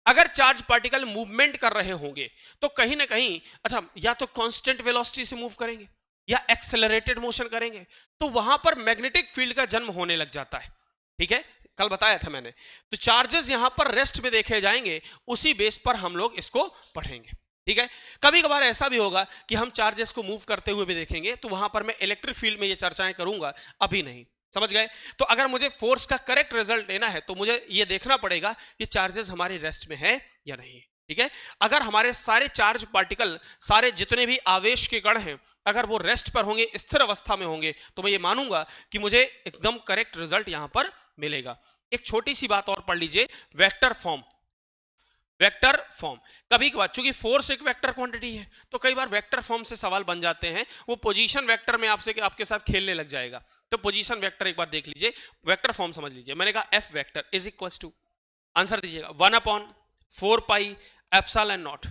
अगर चार्ज पार्टिकल मूवमेंट कर रहे होंगे तो कहीं ना कहीं, अच्छा, या तो कांस्टेंट वेलोसिटी से मूव करेंगे या एक्सेलरेटेड मोशन करेंगे, तो वहां पर मैग्नेटिक फील्ड का जन्म होने लग जाता है। ठीक है, कल बताया था मैंने। तो चार्जेस यहां पर रेस्ट में देखे जाएंगे, उसी बेस पर हम लोग इसको पढ़ेंगे। ठीक है, कभी कभार ऐसा भी होगा कि हम चार्जेस को मूव करते हुए भी देखेंगे, तो वहां पर मैं इलेक्ट्रिक फील्ड में ये चर्चाएं करूंगा, अभी नहीं। समझ गए? तो अगर मुझे फोर्स का करेक्ट रिजल्ट लेना है तो मुझे ये देखना पड़ेगा कि चार्जेस हमारी रेस्ट में है या नहीं। ठीक है, अगर हमारे सारे चार्ज पार्टिकल, सारे जितने भी आवेश के कण हैं, अगर वो रेस्ट पर होंगे, स्थिर अवस्था में होंगे, तो मैं ये मानूंगा कि मुझे एकदम करेक्ट रिजल्ट यहां पर मिलेगा। एक छोटी सी बात और पढ़ लीजिए, वेक्टर फॉर्म। कभी कभार चूंकि फोर्स एक वेक्टर क्वांटिटी है, तो कई बार वेक्टर फॉर्म से सवाल बन जाते हैं। वो पोजीशन वेक्टर में आपके साथ खेलने लग जाएगा। तो पोजीशन वेक्टर एक बार देख लीजिए, वेक्टर फॉर्म समझ लीजिए। मैंने कहा F vector is equal to, answer दीजिएगा 1/4 पाई एप्सिलॉन नॉट।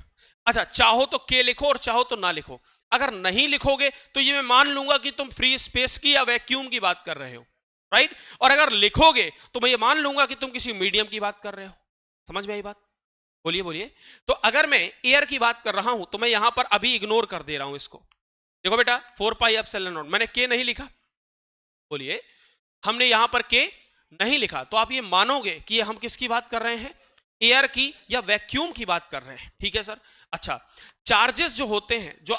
अच्छा, चाहो तो के लिखो और चाहो तो ना लिखो। अगर नहीं लिखोगे तो ये मैं मान लूंगा कि तुम फ्री स्पेस की या वैक्यूम की बात कर रहे हो, राइट? और अगर लिखोगे तो मैं ये मान लूंगा कि तुम किसी मीडियम की बात कर रहे हो। समझ में आई बात? बोलिए। तो अगर मैं एयर की बात कर रहा हूं तो मैं यहां पर अभी इग्नोर कर दे रहा हूं इसको। देखो बेटा, 4 पाई एप्सिलॉन नॉट, मैंने के नहीं लिखा। बोलिए, हमने यहां पर के नहीं लिखा, तो आप ये मानोगे कि हम किसकी बात कर रहे हैं? एयर की या वैक्यूम की बात कर रहे हैं। ठीक है सर। अच्छा, चार्जेस जो होते हैं, जो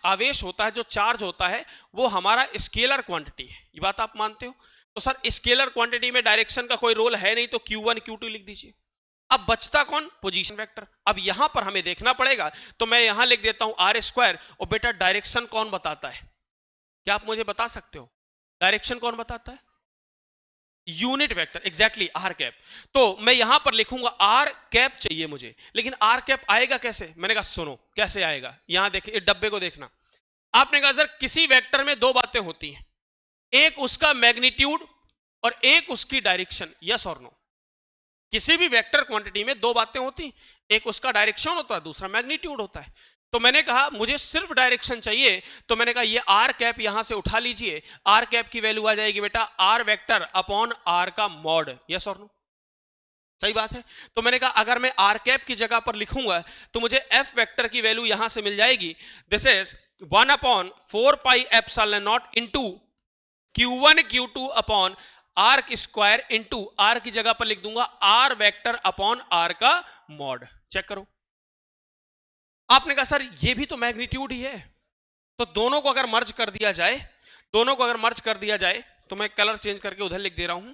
आवेश होता है, जो चार्ज होता है, वो हमारा स्केलर क्वांटिटी है। ये बात आप मानते हो? तो सर स्केलर क्वांटिटी में डायरेक्शन का कोई रोल है नहीं, तो Q1 Q2 लिख दीजिए। अब बचता कौन? Position vector. अब यहां पर हमें देखना पड़ेगा, तो मैं यहां लिख देता हूं R²। और बेटा डायरेक्शन कौन बताता है? क्या आप मुझे बता सकते हो डायरेक्शन कौन बताता है? Unit vector, exactly, R cap. तो मैं यहां पर लिखूंगा आर कैप चाहिए मुझे, लेकिन आर कैप आएगा कैसे? मैंने कहा सुनो कैसे आएगा, यहां देखिए, डब्बे को देखना। आपने कहा सर किसी वेक्टर में दो बातें होती हैं, एक उसका मैग्नीट्यूड और एक उसकी डायरेक्शन। यस और नो? किसी भी वेक्टर क्वांटिटी में दो बातें होती, एक उसका डायरेक्शन होता है, दूसरा मैग्नीट्यूड होता है। तो मैंने कहा मुझे सिर्फ डायरेक्शन चाहिए, तो मैंने कहा ये आर कैप यहां से उठा लीजिए। आर कैप की वैल्यू आ जाएगी बेटा आर वेक्टर अपॉन आर का मॉड। यस और नो? सही बात है। तो मैंने कहा अगर मैं आर कैप की जगह पर लिखूंगा तो मुझे एफ वेक्टर की वैल्यू यहां से मिल जाएगी। This is 1/4 pi epsilon not into Q1 Q2 upon R square into R की जगह पर लिख दूंगा आर वेक्टर अपॉन आर का मॉड। चेक करो। आपने कहा सर ये भी तो मैग्नीट्यूड ही है, तो दोनों को अगर मर्ज कर दिया जाए, तो मैं कलर चेंज करके उधर लिख दे रहा हूं,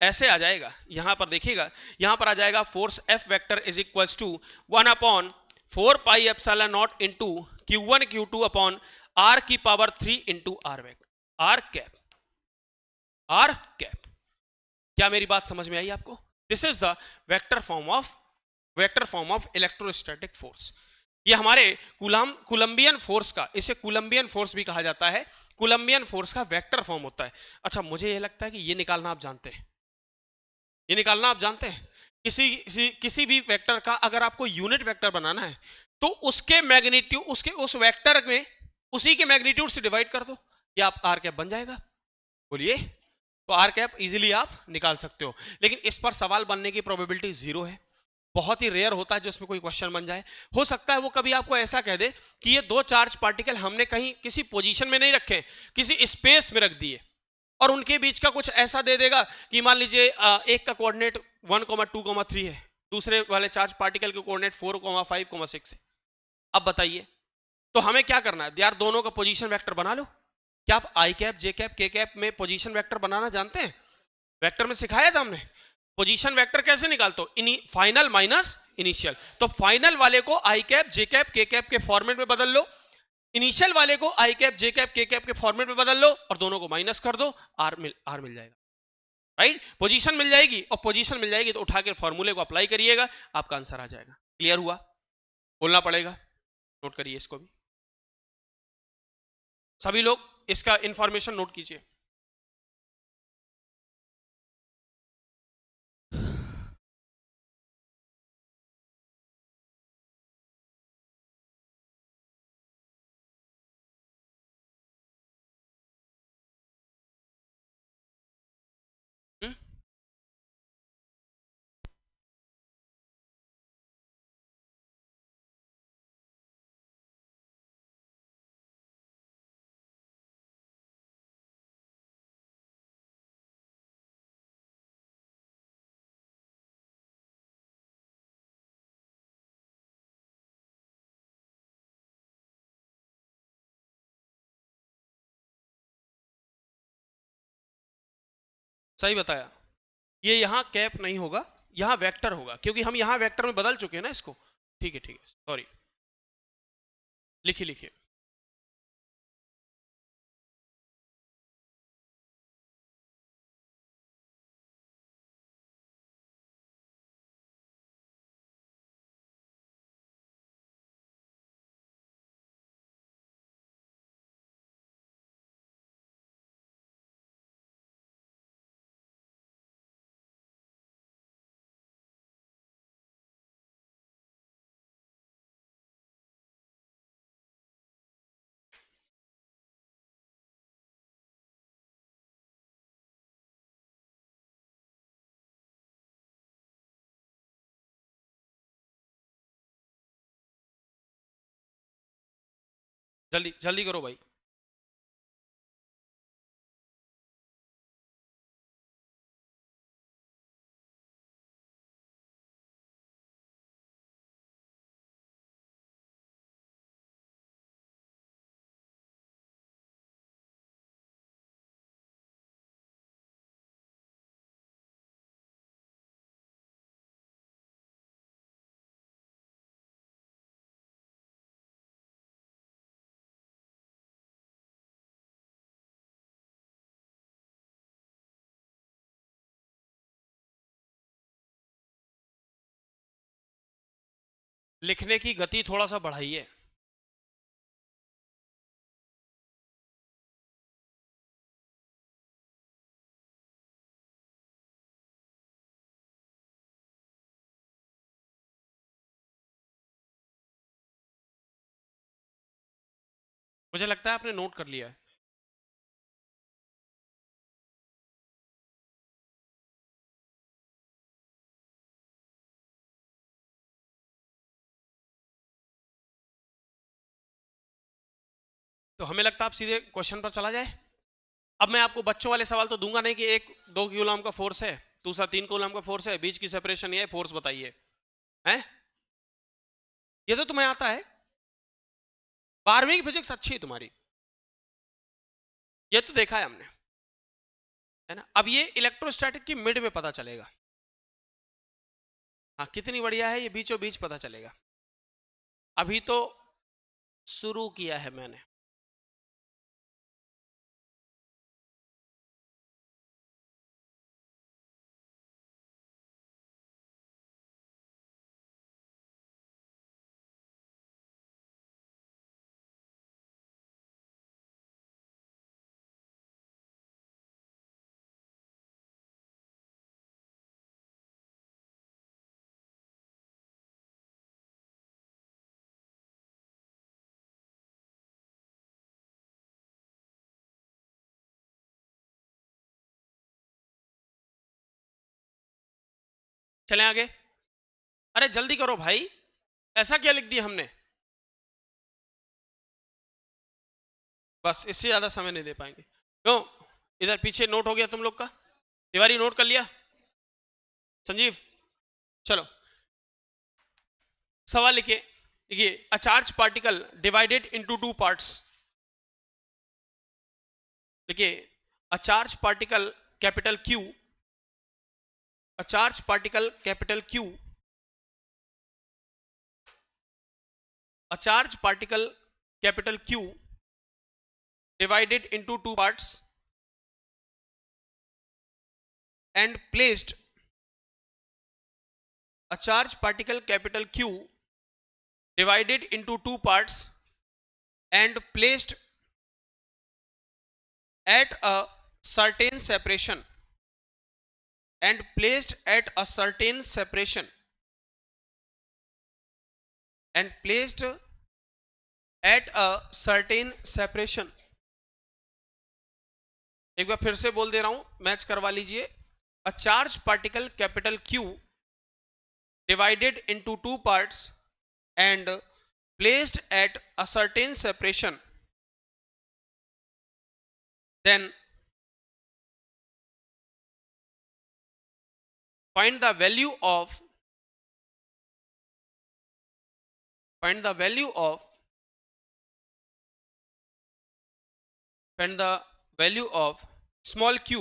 ऐसे आ जाएगा। यहां पर देखिएगा, यहां पर आ जाएगा force F vector is equal to 1/4 4 pi epsilon not into Q1 Q2 upon R की power 3 into R vector R cap. क्या मेरी बात समझ में आई आपको? This is the vector form of electrostatic force. ये हमारे कुलंबियन फोर्स का, इसे कुलंबियन फोर्स भी कहा जाता है, कुलंबियन फोर्स का वेक्टर फॉर्म होता है। अच्छा, मुझे ये लगता है कि ये निकालना आप जानते हैं, ये निकालना आप जानते हैं। किसी भी वेक्टर का अगर आपको यूनिट वेक्टर बनाना है तो उसके मैग्नीट्यूड, उसके उस वेक्टर में उसी के मैग्नीट्यूड से डिवाइड कर दो, ये आप आर कैप बन जाएगा। बोलिए, तो आर कैप इजीली आप निकाल सकते हो। लेकिन इस पर सवाल बनने की प्रोबेबिलिटी 0 है। बहुत ही रेयर होता है जिसमें कोई क्वेश्चन बन जाए। हो सकता है वो कभी आपको ऐसा कह दे कि ये दो चार्ज पार्टिकल हमने कहीं किसी पोजीशन में नहीं रखे, किसी स्पेस में रख दिए, और उनके बीच का कुछ ऐसा दे देगा कि मान लीजिए एक का कोऑर्डिनेट 1,2,3 है, दूसरे वाले चार्ज पार्टिकल के कोऑर्डिनेट 4,5,6 है। अब बताइए, तो हमें क्या करना है यार? दोनों का पोजीशन वेक्टर बना लो। क्या आप आई कैप, जे कैप, के कैप में पोजीशन वेक्टर बनाना जानते हैं? वेक्टर में सिखाया था हमने। पोजीशन वेक्टर कैसे निकालते हो? Final minus initial. तो फाइनल वाले को आई कैप, जे कैप, के कैप के फॉर्मेट में बदल लो, इनिशियल वाले को आई कैप, जे कैप, के कैप के फॉर्मेट में बदल लो, और दोनों को माइनस कर दो, आर मिल जाएगा। राइट, पोजीशन मिल जाएगी, और पोजीशन मिल जाएगी तो उठा के फॉर्मूले को अप्लाई करिएगा, आपका आंसर आ जाएगा। क्लियर हुआ? बोलना पड़ेगा, नोट करिए इसको भी। सभी लोग इसका इंफॉर्मेशन नोट कीजिए। सही बताया। ये यहां कैप नहीं होगा, यहां वेक्टर होगा, क्योंकि हम यहां वेक्टर में बदल चुके हैं ना इसको। ठीक है, ठीक है, सॉरी। लिखिए लिखिए। जल्दी जल्दी करो भाई। लिखने की गति थोड़ा सा बढ़ाइए। मुझे लगता है आपने नोट कर लिया है। तो हमें लगता है आप सीधे क्वेश्चन पर चला जाए। अब मैं आपको बच्चों वाले सवाल तो दूंगा नहीं कि एक 2 कूलम का फोर्स है, दूसरा 3 कूलम का फोर्स है, बीच की सेपरेशन ये है, फोर्स बताइए। हैं? ये तो तुम्हें आता है, 12वीं की फिजिक्स अच्छी है तुम्हारी, ये तो देखा है हमने, है ना। अब ये इलेक्ट्रोस्टैटिक की मिड में पता चलेगा। हाँ, कितनी बढ़िया है ये, बीचों बीच पता चलेगा। अभी तो शुरू किया है मैंने। चलें आगे। अरे जल्दी करो भाई, ऐसा क्या लिख दिया हमने? बस इससे ज्यादा समय नहीं दे पाएंगे। क्यों? इधर पीछे नोट हो गया तुम लोग का? तिवारी नोट कर लिया? संजीव चलो सवाल लिखिए। देखिए, a charge particle divided into two parts. देखिए, a charge particle capital Q, a charge particle capital Q, a charge particle capital Q divided into two parts and placed, a charge particle capital Q divided into two parts and placed at a certain separation, and placed at a certain separation, and placed at a certain separation। एक बार फिर से बोल दे रहा हूं, match करवा लीजिए। अ charge particle capital Q divided into two parts and placed at a certain separation, then find the value of find the value of find the value of small q,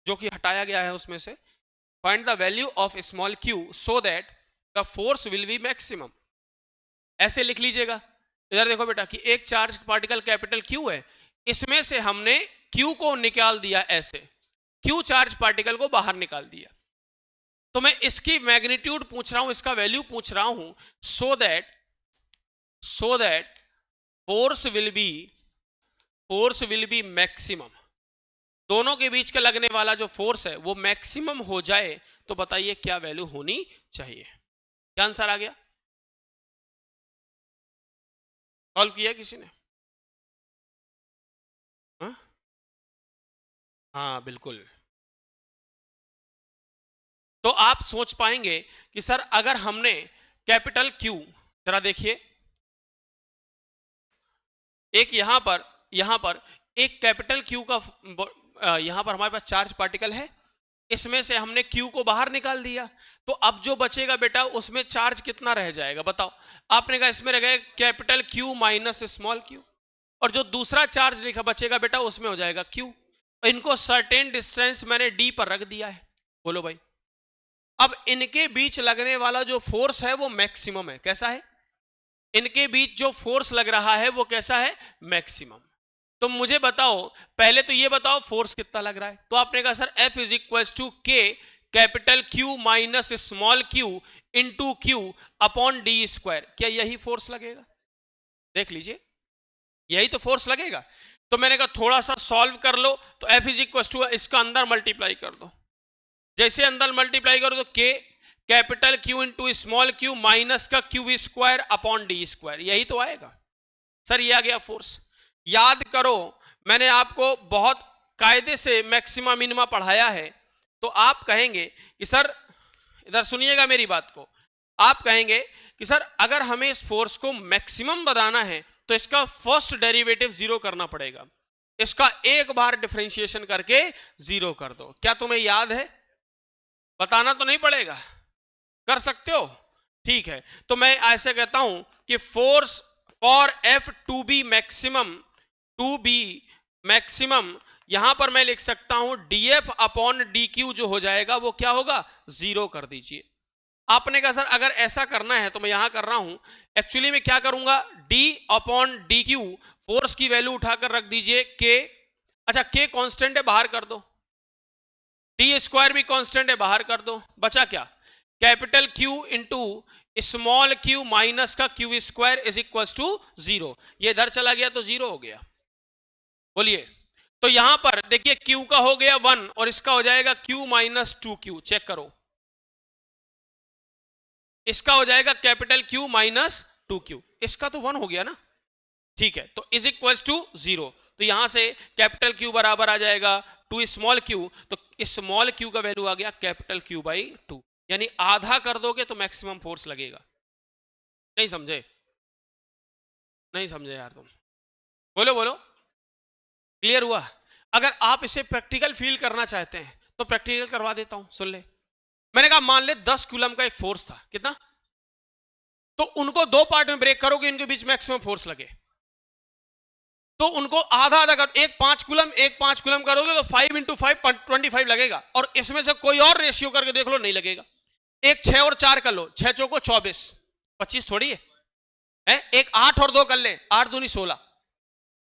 जो कि हटाया गया है उसमें से। find the value of small q so that the force will be maximum। ऐसे लिख लीजिएगा। इधर देखो बेटा कि एक चार्ज पार्टिकल कैपिटल Q है, इसमें से हमने Q को निकाल दिया, ऐसे Q चार्ज पार्टिकल को बाहर निकाल दिया। तो मैं इसकी मैग्नीट्यूड पूछ रहा हूं, इसका वैल्यू पूछ रहा हूं, so that force will be maximum. दोनों के बीच का लगने वाला जो फोर्स है वो मैक्सिमम हो जाए। तो बताइए क्या वैल्यू होनी चाहिए? क्या आंसर आ गया? सॉल्व किया किसी ने? हाँ बिल्कुल। तो आप सोच पाएंगे कि सर अगर हमने कैपिटल Q, जरा देखिए, एक यहां पर एक कैपिटल Q का यहां पर हमारे पास चार्ज पार्टिकल है, इसमें से हमने Q को बाहर निकाल दिया। तो अब जो बचेगा बेटा उसमें चार्ज कितना रह जाएगा बताओ? आपने कहा इसमें रह गया capital Q minus small q, और जो दूसरा चार्ज लिखा बचेगा बेटा उसमें हो जाएगा Q। इनको सर्टेन डिस्टेंस मैंने D पर रख दिया है। बोलो भाई, अब इनके बीच लगने वाला जो फोर्स है वो मैक्सिमम है। कैसा है? इनके बीच जो फोर्स लग रहा है वो कैसा है? मैक्सिमम। तो मुझे बताओ, पहले तो ये बताओ फोर्स कितना लग रहा है। तो आपने कहा sir F is equal to K capital Q minus small q into Q upon D square. क्या यही फोर्स लगेगा? देख लीजिए, यही तो फोर्स लगेगा। तो मैंने कहा थोड़ा सा सॉल्व कर लो, तो F इज इक्वल टू इसका अंदर मल्टीप्लाई कर दो। जैसे अंदर मल्टीप्लाई करो तो K capital Q into small q minus का Q square upon D square, यही तो आएगा। सर ये आ गया फोर्स। याद करो, मैंने आपको बहुत कायदे से मैक्सिमा मिनिमा पढ़ाया है। तो आप कहेंगे कि सर, इधर सुनिएगा मेरी बात को, आप कहेंगे कि सर अगर हमें इस फोर्स को मैक्सिमम बनाना है तो इसका फर्स्ट डेरिवेटिव जीरो करना पड़ेगा। इसका एक बार डिफरेंशिएशन करके जीरो कर दो। क्या तुम्हें याद है? बताना तो नहीं पड़ेगा, कर सकते हो? ठीक है, तो मैं ऐसे कहता हूं कि force for F to be maximum, यहां पर मैं लिख सकता हूं dF अपॉन dQ जो हो जाएगा वो क्या होगा? जीरो कर दीजिए। आपने कहा सर अगर ऐसा करना है तो मैं यहां कर रहा हूं, एक्चुअली मैं क्या करूंगा, D upon D Q, force की वैल्यू उठाकर रख दीजिए के, अच्छा के कांस्टेंट है बाहर कर दो, डी स्क्वायर भी कांस्टेंट है बाहर कर दो, बचा क्या, capital Q into small Q minus का Q square is equal to 0, ये इधर चला गया तो 0 हो गया, बोलिए। तो यहां पर देखिए क्यू का हो गया 1 और इसका हो जाएगा क्यू माइनस 2q, चेक करो, इसका हो जाएगा कैपिटल क्यू माइनस 2q, इसका तो 1 हो गया ना, ठीक है, तो इज इक्वल टू 0, तो यहां से कैपिटल क्यू बराबर आ जाएगा 2 स्मॉल क्यू, तो स्मॉल क्यू का वैल्यू आ गया कैपिटल क्यू बाई 2, यानी आधा कर दोगे तो मैक्सिमम फोर्स लगेगा। नहीं समझे, नहीं समझे यार तुम, बोलो बोलो, क्लियर हुआ? अगर आप इसे प्रैक्टिकल फील करना चाहते हैं तो प्रैक्टिकल करवा देता हूं, सुन ले। मैंने कहा मान ले 10 कूलम का एक फोर्स था, कितना, तो उनको दो पार्ट में ब्रेक करोगे, इनके बीच मैक्सिमम फोर्स लगे, तो उनको आधा आधा कर, एक 5 कूलम करोगे तो 5 इंटू 5 25 लगेगा, और इसमें से कोई और रेशियो करके देख लो, नहीं लगेगा। एक 6 और 4 कर लो, 6 चौको 24, 25 थोड़ी है? एक 8 और 2 कर ले, 8 दूनी 16,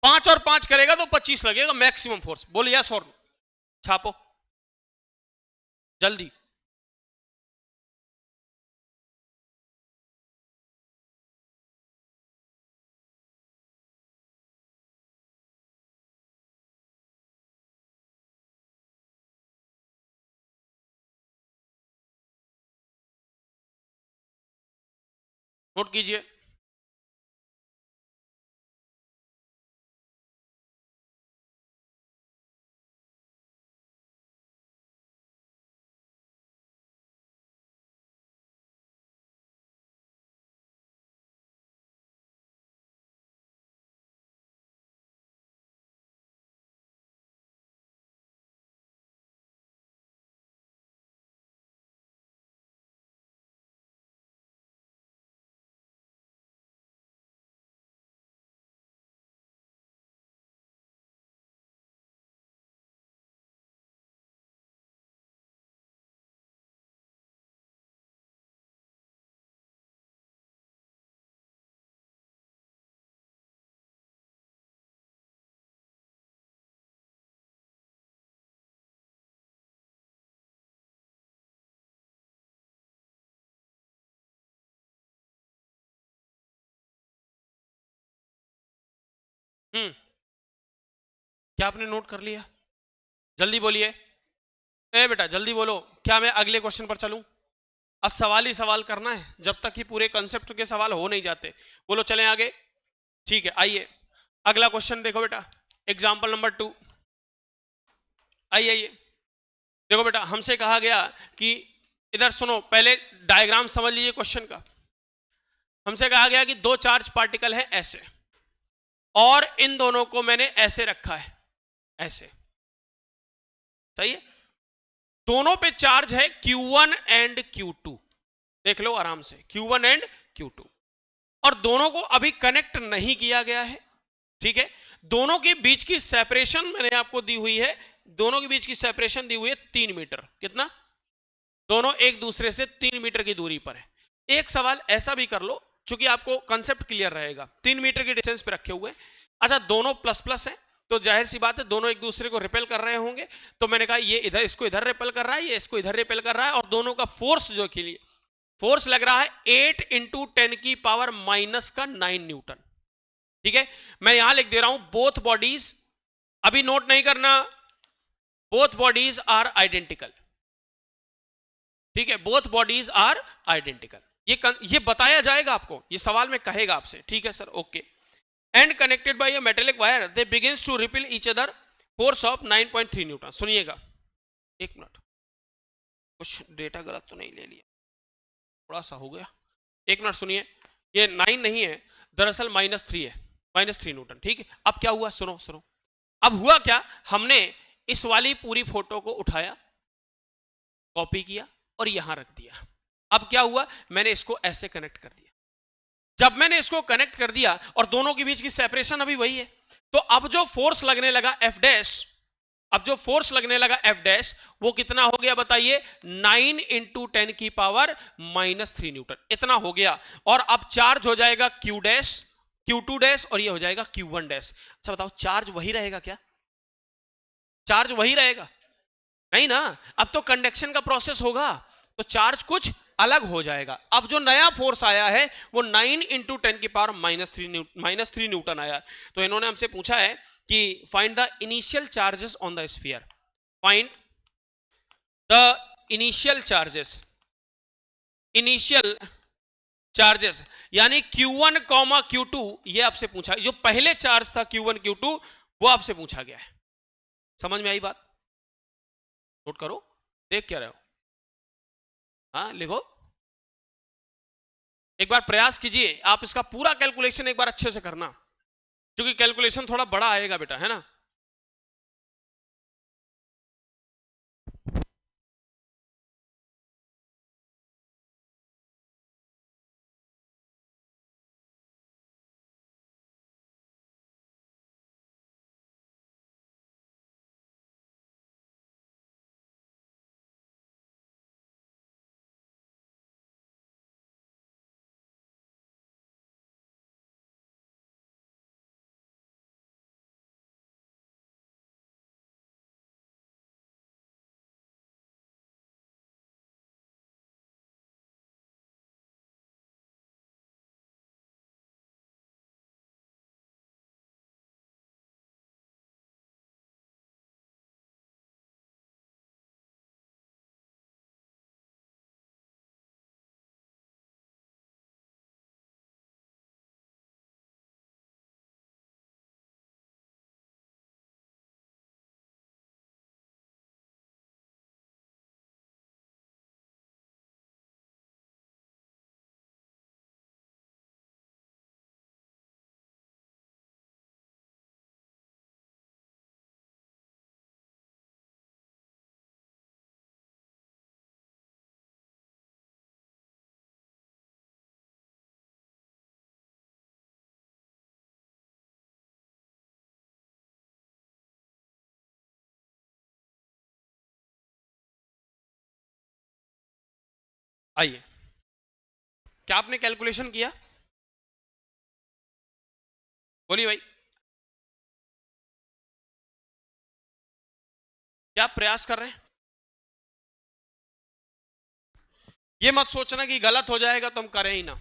5 और 5 करेगा तो 25 लगेगा मैक्सिमम फोर्स, बोलिए यस और नो, छापो जल्दी। नोट कीजिए, क्या आपने नोट कर लिया? जल्दी बोलिए, ए बेटा जल्दी बोलो, क्या मैं अगले क्वेश्चन पर चलूं? अब सवाल ही सवाल करना है, जब तक कि पूरे कंसेप्ट के सवाल हो नहीं जाते। बोलो चलें आगे, ठीक है, आइए अगला क्वेश्चन देखो बेटा, एग्जाम्पल नंबर 2, आइए आइए, देखो बेटा हमसे कहा गया कि, इधर सुनो पहले डायग्राम समझ लीजिए क्वेश्चन का। हमसे कहा गया कि दो चार्ज पार्टिकल है ऐसे, और इन दोनों को मैंने ऐसे रखा है, ऐसे, सही है, दोनों पे चार्ज है Q1 एंड Q2, देख लो आराम से, Q1 एंड Q2, और दोनों को अभी कनेक्ट नहीं किया गया है, ठीक है। दोनों के बीच की सेपरेशन मैंने आपको दी हुई है, दोनों के बीच की सेपरेशन दी हुई है 3 मीटर, कितना, दोनों एक दूसरे से 3 मीटर की दूरी पर है। एक सवाल ऐसा भी कर लो, चूंकि आपको कंसेप्ट क्लियर रहेगा, 3 मीटर की डिस्टेंस पे रखे हुए, अच्छा दोनों प्लस प्लस है, तो जाहिर सी बात है दोनों एक दूसरे को रिपेल कर रहे होंगे, तो मैंने कहा ये इधर इसको इधर रिपेल कर रहा है, ये इसको इधर रिपेल कर रहा है, और दोनों का फोर्स जो के लिए फोर्स लग रहा है 8 इंटू 10 की पावर माइनस का 9 न्यूटन, ठीक है। मैं यहां लिख दे रहा हूं बोथ बॉडीज, अभी नोट नहीं करना, बोथ बॉडीज आर आइडेंटिकल, ठीक है, बोथ बॉडीज आर आइडेंटिकल, ये बताया जाएगा आपको, ये सवाल में कहेगा आपसे, ठीक है sir, okay. And connected by a metallic wire they begins to repel each other, force of 9.3 newton. सुनिएगा, एक मिनट, कुछ डेटा गलत तो नहीं ले लिया, थोड़ा सा हो गया, एक मिनट सुनिए, ये 9 नहीं है, दरअसल -3 है, -3 न्यूटन, ठीक है। अब क्या हुआ, सुनो सुनो, अब हुआ क्या, हमने इस वाली पूरी फोटो को उठाया, कॉपी किया और यहां रख दिया। अब क्या हुआ, मैंने इसको ऐसे कनेक्ट कर दिया, जब मैंने इसको कनेक्ट कर दिया और दोनों के बीच की सेपरेशन अभी वही है, तो अब जो फोर्स लगने लगा F डैश, अब जो फोर्स लगने लगा F डैश वो कितना हो गया बताइए, 9 इंटू 10⁻³ न्यूटन, इतना हो गया। और अब चार्ज हो जाएगा Q डैश, Q2 डैश, और ये हो जाएगा Q1 डैश। अच्छा बताओ, चार्ज वही रहेगा क्या? चार्ज वही रहेगा? नहीं ना, अब तो कंडक्शन का प्रोसेस होगा, तो चार्ज कुछ अलग हो जाएगा। अब जो नया फोर्स आया है वो 9 इंटू 10⁻³ न्यूटन आया। तो इन्होंने हमसे पूछा है कि find the initial charges on the sphere, find the initial charges, initial charges यानी Q1 कॉमा Q2, ये आपसे पूछा, जो पहले चार्ज था Q1 Q2 वो आपसे पूछा गया है। समझ में आई बात? नोट करो, देख क्या रहे हो? हाँ लिखो, एक बार प्रयास कीजिए, आप इसका पूरा कैलकुलेशन एक बार अच्छे से करना, क्योंकि कैलकुलेशन थोड़ा बड़ा आएगा बेटा, है ना। आइए, क्या आपने कैलकुलेशन किया? बोलिए भाई, क्या आप प्रयास कर रहे हैं? ये मत सोचना कि गलत हो जाएगा तो हम करें ही ना।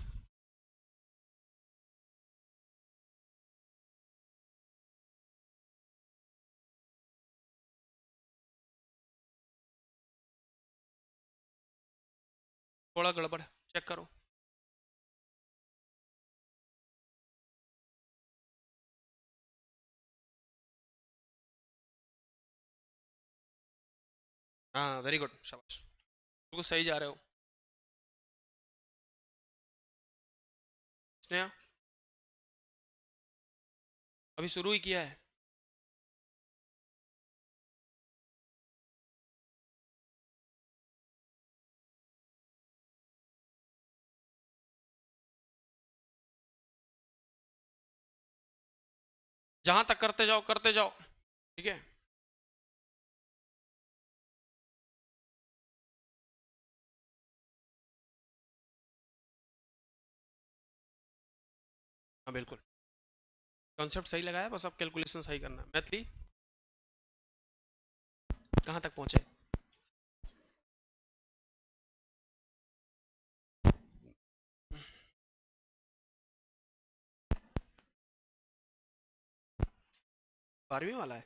थोड़ा गड़बड़ है, चेक करो। हाँ वेरी गुड, शाबाश, बिल्कुल सही जा रहे हो। स्नेहा, अभी शुरू ही किया है। जहां तक करते जाओ करते जाओ, ठीक है। हाँ बिल्कुल, कॉन्सेप्ट सही लगाया, बस अब कैलकुलेशन सही करना है। मैथली कहाँ तक पहुंचे? बारहवीं वाला है।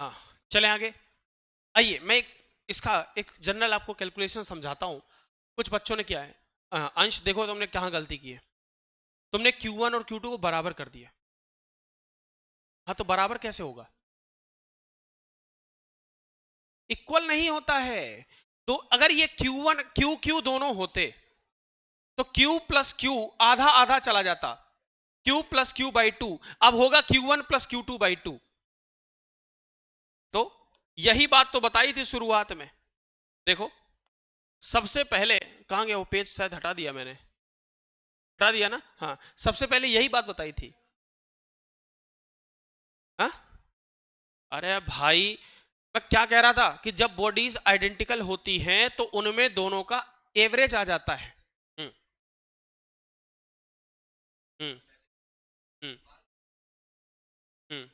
हाँ, चलें आगे। आइए मैं इसका एक जनरल आपको कैलकुलेशन समझाता हूं। कुछ बच्चों ने क्या है, अंश देखो तुमने कहां गलती की है। तुमने Q1 और Q2 को बराबर कर दिया। हाँ, तो बराबर कैसे होगा? इक्वल नहीं होता है। तो अगर ये Q1 Q दोनों होते तो Q प्लस Q आधा आधा चला जाता, Q प्लस Q बाई 2। अब होगा Q1 प्लस Q2 बाई 2। तो यही बात तो बताई थी शुरुआत में। देखो सबसे पहले कहां गया वो पेज, शायद हटा दिया मैंने, हटा दिया ना। हाँ, सबसे पहले यही बात बताई थी। हाँ, अरे भाई मैं क्या कह रहा था कि जब बॉडीज आइडेंटिकल होती हैं तो उनमें दोनों का एवरेज आ जाता है। हम्म हम्म हम्म हम्म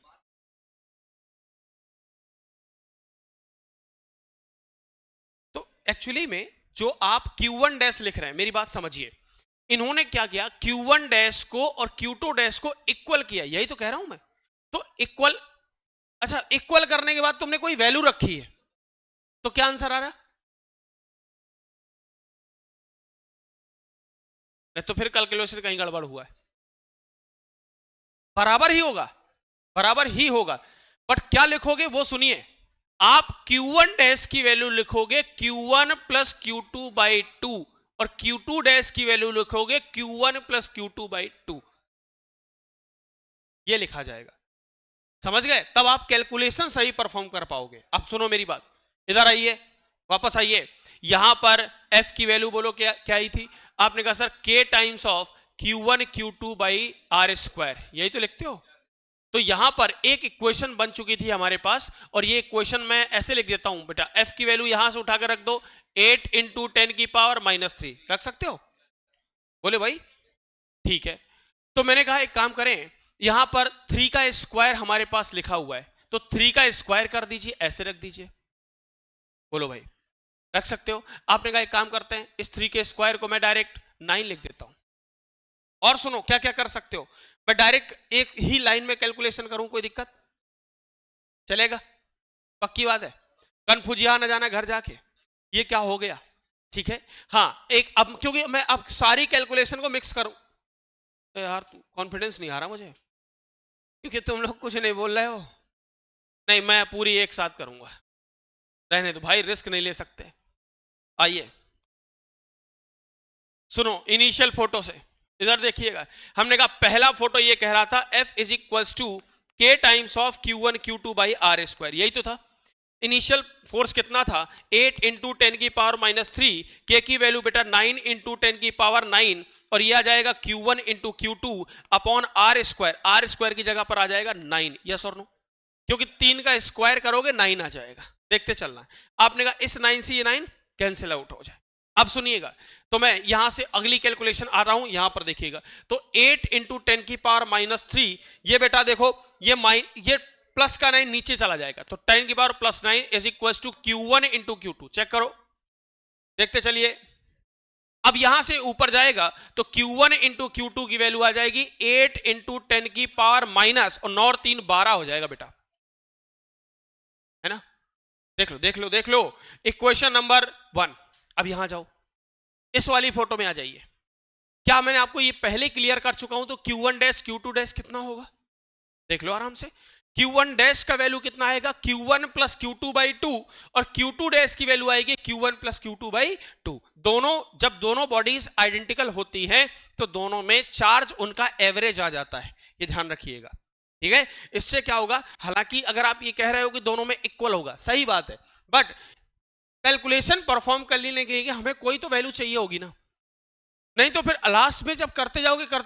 तो एक्चुअली में जो आप Q1 डैश लिख रहे हैं, मेरी बात समझिए, इन्होंने क्या किया, Q1 डैश को और Q2 डैश को इक्वल किया, यही तो कह रहा हूं मैं। तो इक्वल, अच्छा इक्वल करने के बाद तुमने कोई वैल्यू रखी है, तो क्या आंसर आ रहा है? नहीं तो फिर कैलकुलेशन कहीं गड़बड़ हुआ है। बराबर ही होगा, बराबर ही होगा। बट क्या लिखोगे वो सुनिए। आप Q1 डैश की वैल्यू लिखोगे Q1 प्लस Q2 बाई 2, और Q2 डैश की वैल्यू लिखोगे Q1 प्लस Q2 बाई 2। ये लिखा जाएगा, समझ गए? तब आप कैलकुलेशन सही परफॉर्म कर पाओगे। अब सुनो मेरी बात, इधर आइए, वापस आइए। यहां पर F की वैल्यू बोलो क्या क्या आई थी? आपने कहा sir K times of Q1 Q2 by are square, यही तो लिखते हो। तो यहां पर एक इक्वेशन बन चुकी थी हमारे पास, और ये इक्वेशन मैं ऐसे लिख देता हूं बेटा, F की वैल्यू यहां से उठाकर रख दो, 8 इंटू 10 की पावर माइनस 3 रख सकते हो? बोले भाई ठीक है। तो मैंने कहा एक काम करें, यहां पर 3 का स्क्वायर हमारे पास लिखा हुआ है, तो 3 का स्क्वायर कर दीजिए, ऐसे रख दीजिए। बोलो भाई रख सकते हो? आपने कहा एक काम करते हैं, इस 3 के स्क्वायर को मैं डायरेक्ट 9 लिख देता हूं। और सुनो क्या क्या कर सकते हो, मैं डायरेक्ट एक ही लाइन में कैलकुलेशन करूं, कोई दिक्कत चलेगा? पक्की बात है, कन्फ्यूजिया न जाना घर जाके। ये क्या हो गया, ठीक है। हाँ एक, अब क्योंकि मैं अब सारी कैलकुलेशन को मिक्स करूं, यार कॉन्फिडेंस नहीं आ रहा मुझे, क्योंकि तुम लोग कुछ नहीं बोल रहे हो। नहीं मैं पूरी एक साथ करूंगा, रहने दो भाई, रिस्क नहीं ले सकते। आइए सुनो इनिशियल फोटो से, इधर देखिएगा। हमने कहा पहला फोटो ये कह रहा था F is equals to K times of Q1 Q2 by are square, यही तो था। इनिशियल फोर्स कितना था? 8 इंटू 10 की पावर माइनस 3, के की वैल्यू बेटा 9 इंटू 10 की पावर 9, और ये आ जाएगा Q1 into Q2 upon R square. R square की जगह पर आ जाएगा 9, यस और नो? क्योंकि 3 का स्क्वायर करोगे 9 आ जाएगा, देखते चलना। आपने कहा इस 9 से ये 9 कैंसिल आउट हो जाए। अब सुनिएगा, तो मैं यहां से अगली कैलकुलेशन आ रहा हूं, यहां पर देखिएगा। तो 8 इंटू 10 की पावर माइनस 3, ये बेटा देखो ये प्लस का 9 नीचे चला जाएगा, तो 10 की power plus 9 is equal to Q1 into Q2। Check करो, देखते चलिए। अब यहां से ऊपर जाएगा तो Q1 इंटू Q2 की वैल्यू आ जाएगी 8 इंटू 10 की पावर माइनस, और 9 और 3 12 हो जाएगा बेटा, है ना? देख लो देख लो देख लो, इक्वेशन नंबर 1। अब यहां जाओ, इस वाली फोटो में आ जाइए। क्या मैंने आपको ये पहले क्लियर कर चुका हूं? तो Q1 डैश Q2 डैश कितना होगा, देख लो आराम से। Q1 डैश का वैल्यू कितना आएगा? Q1 प्लस Q2 बाई 2, और Q2 डैश की वैल्यू आएगी Q1 प्लस Q2 बाई 2। दोनों, जब दोनों बॉडीज आइडेंटिकल होती हैं तो दोनों में चार्ज उनका एवरेज आ जाता है, ये ध्यान रखिएगा, ठीक है। इससे क्या होगा, हालांकि अगर आप ये कह रहे हो कि दोनों में इक्वल होगा, सही बात है, बट कैलकुलेशन परफॉर्म कर लेने के लिए हमें कोई तो वैल्यू चाहिए होगी ना, नहीं तो फिर लास्ट में जब करते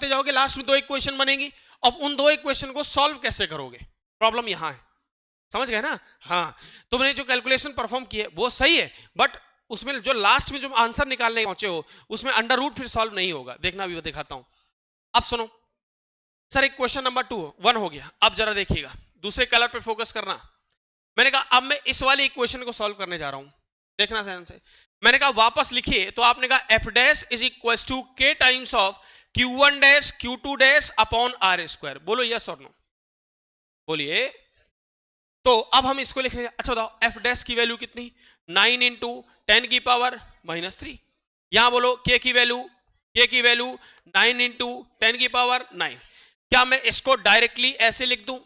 जाओगे लास्ट में दो इक्वेशन बनेगी। अब उन दो इक्वेशन को सॉल्व कैसे करोगे, प्रॉब्लम यहां है, समझ गए ना? हाँ, तुमने जो कैलकुलेशन परफॉर्म की है वो सही है, बट उसमें जो लास्ट में जो आंसर निकालने पहुंचे हो उसमें अंडर रूट फिर सॉल्व नहीं होगा, देखना अभी दिखाता हूं। अब सुनो सर, एक क्वेश्चन नंबर 1 हो गया। अब जरा देखिएगा, दूसरे कलर पे फोकस करना। मैंने कहा अब मैं इस वाली इक्वेशन को सॉल्व करने जा रहा हूं, देखना ध्यान से। मैंने कहा वापस लिखिए, तो आपने कहा F dash is equal to K times of Q1 dash Q2 dash upon R square. बोलो यस और नो, बोलिए। तो अब हम इसको लिख रहे हैं। अच्छा बताओ एफ डैश की वैल्यू कितनी, 9 इंटू 10 की पावर -3। यहां बोलो के की वैल्यू 9 इंटू 10 की पावर 9। क्या मैं इसको डायरेक्टली ऐसे लिख दूं,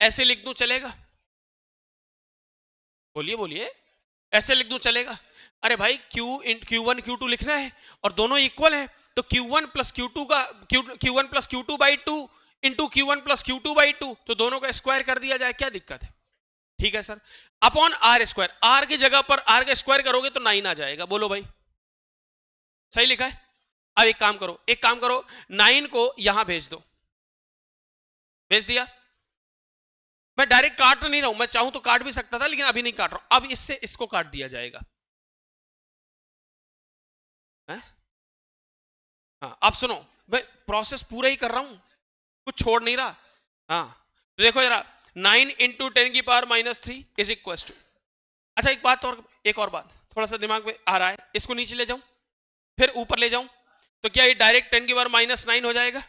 ऐसे लिख दूं चलेगा? बोलिए बोलिए, ऐसे लिख दूं चलेगा? अरे भाई Q1 Q2 लिखना है और दोनों इक्वल है, तो Q1 प्लस Q2 का Q1 plus Q2 by 2 into Q1 plus Q2 by 2, तो दोनों का स्क्वायर कर दिया जाए, क्या दिक्कत है? ठीक है sir, upon R square, R की जगह पर आर का स्क्वायर करोगे तो 9 आ जाएगा। बोलो भाई सही लिखा है? अब एक काम करो 9 को यहां भेज दो, भेज दिया। मैं डायरेक्ट काट नहीं रहा हूं, मैं चाहूं तो काट भी सकता था लेकिन अभी नहीं काट रहा हूं। अब इससे इसको काट दिया जाएगा है? हाँ अब सुनो, मैं प्रोसेस पूरा ही कर रहा हूं, कुछ छोड़ नहीं रहा। हाँ तो देखो जरा, 9 इंटू 10 की पावर -3 इज इक्वल टू, अच्छा एक और बात थोड़ा सा दिमाग में आ रहा है, इसको नीचे ले जाऊं फिर ऊपर ले जाऊं, तो क्या ये डायरेक्ट 10 की पावर -9 हो जाएगा?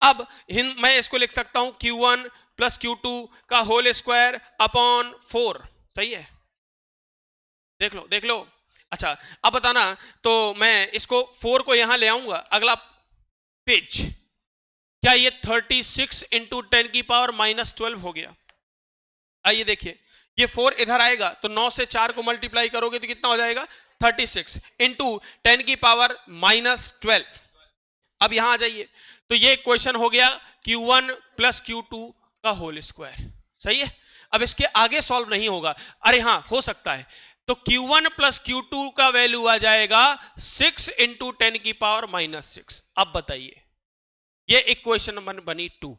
अब मैं इसको लिख सकता हूं Q1 प्लस Q2 का होल स्क्वायर अपॉन 4। सही है, देख लो। अच्छा अब बताना, तो मैं इसको 4 को यहां ले आऊंगा, अगला पेज, क्या ये 36 इंटू 10 की पावर -12 हो गया? आइए देखिए, ये 4 इधर आएगा तो 9 से 4 को मल्टीप्लाई करोगे तो कितना हो जाएगा? 36 इंटू 10 की पावर -12। अब यहां आ जाइए, तो ये क्वेश्चन हो गया Q1 प्लस Q2 का होल स्क्वायर। सही है, अब इसके आगे सॉल्व नहीं होगा। अरे हाँ हो सकता है, तो Q1 प्लस Q2 का वैल्यू आ जाएगा 6 इंटू 10 की पावर -6। अब बताइए, ये इक्वेशन नंबर बनी 2।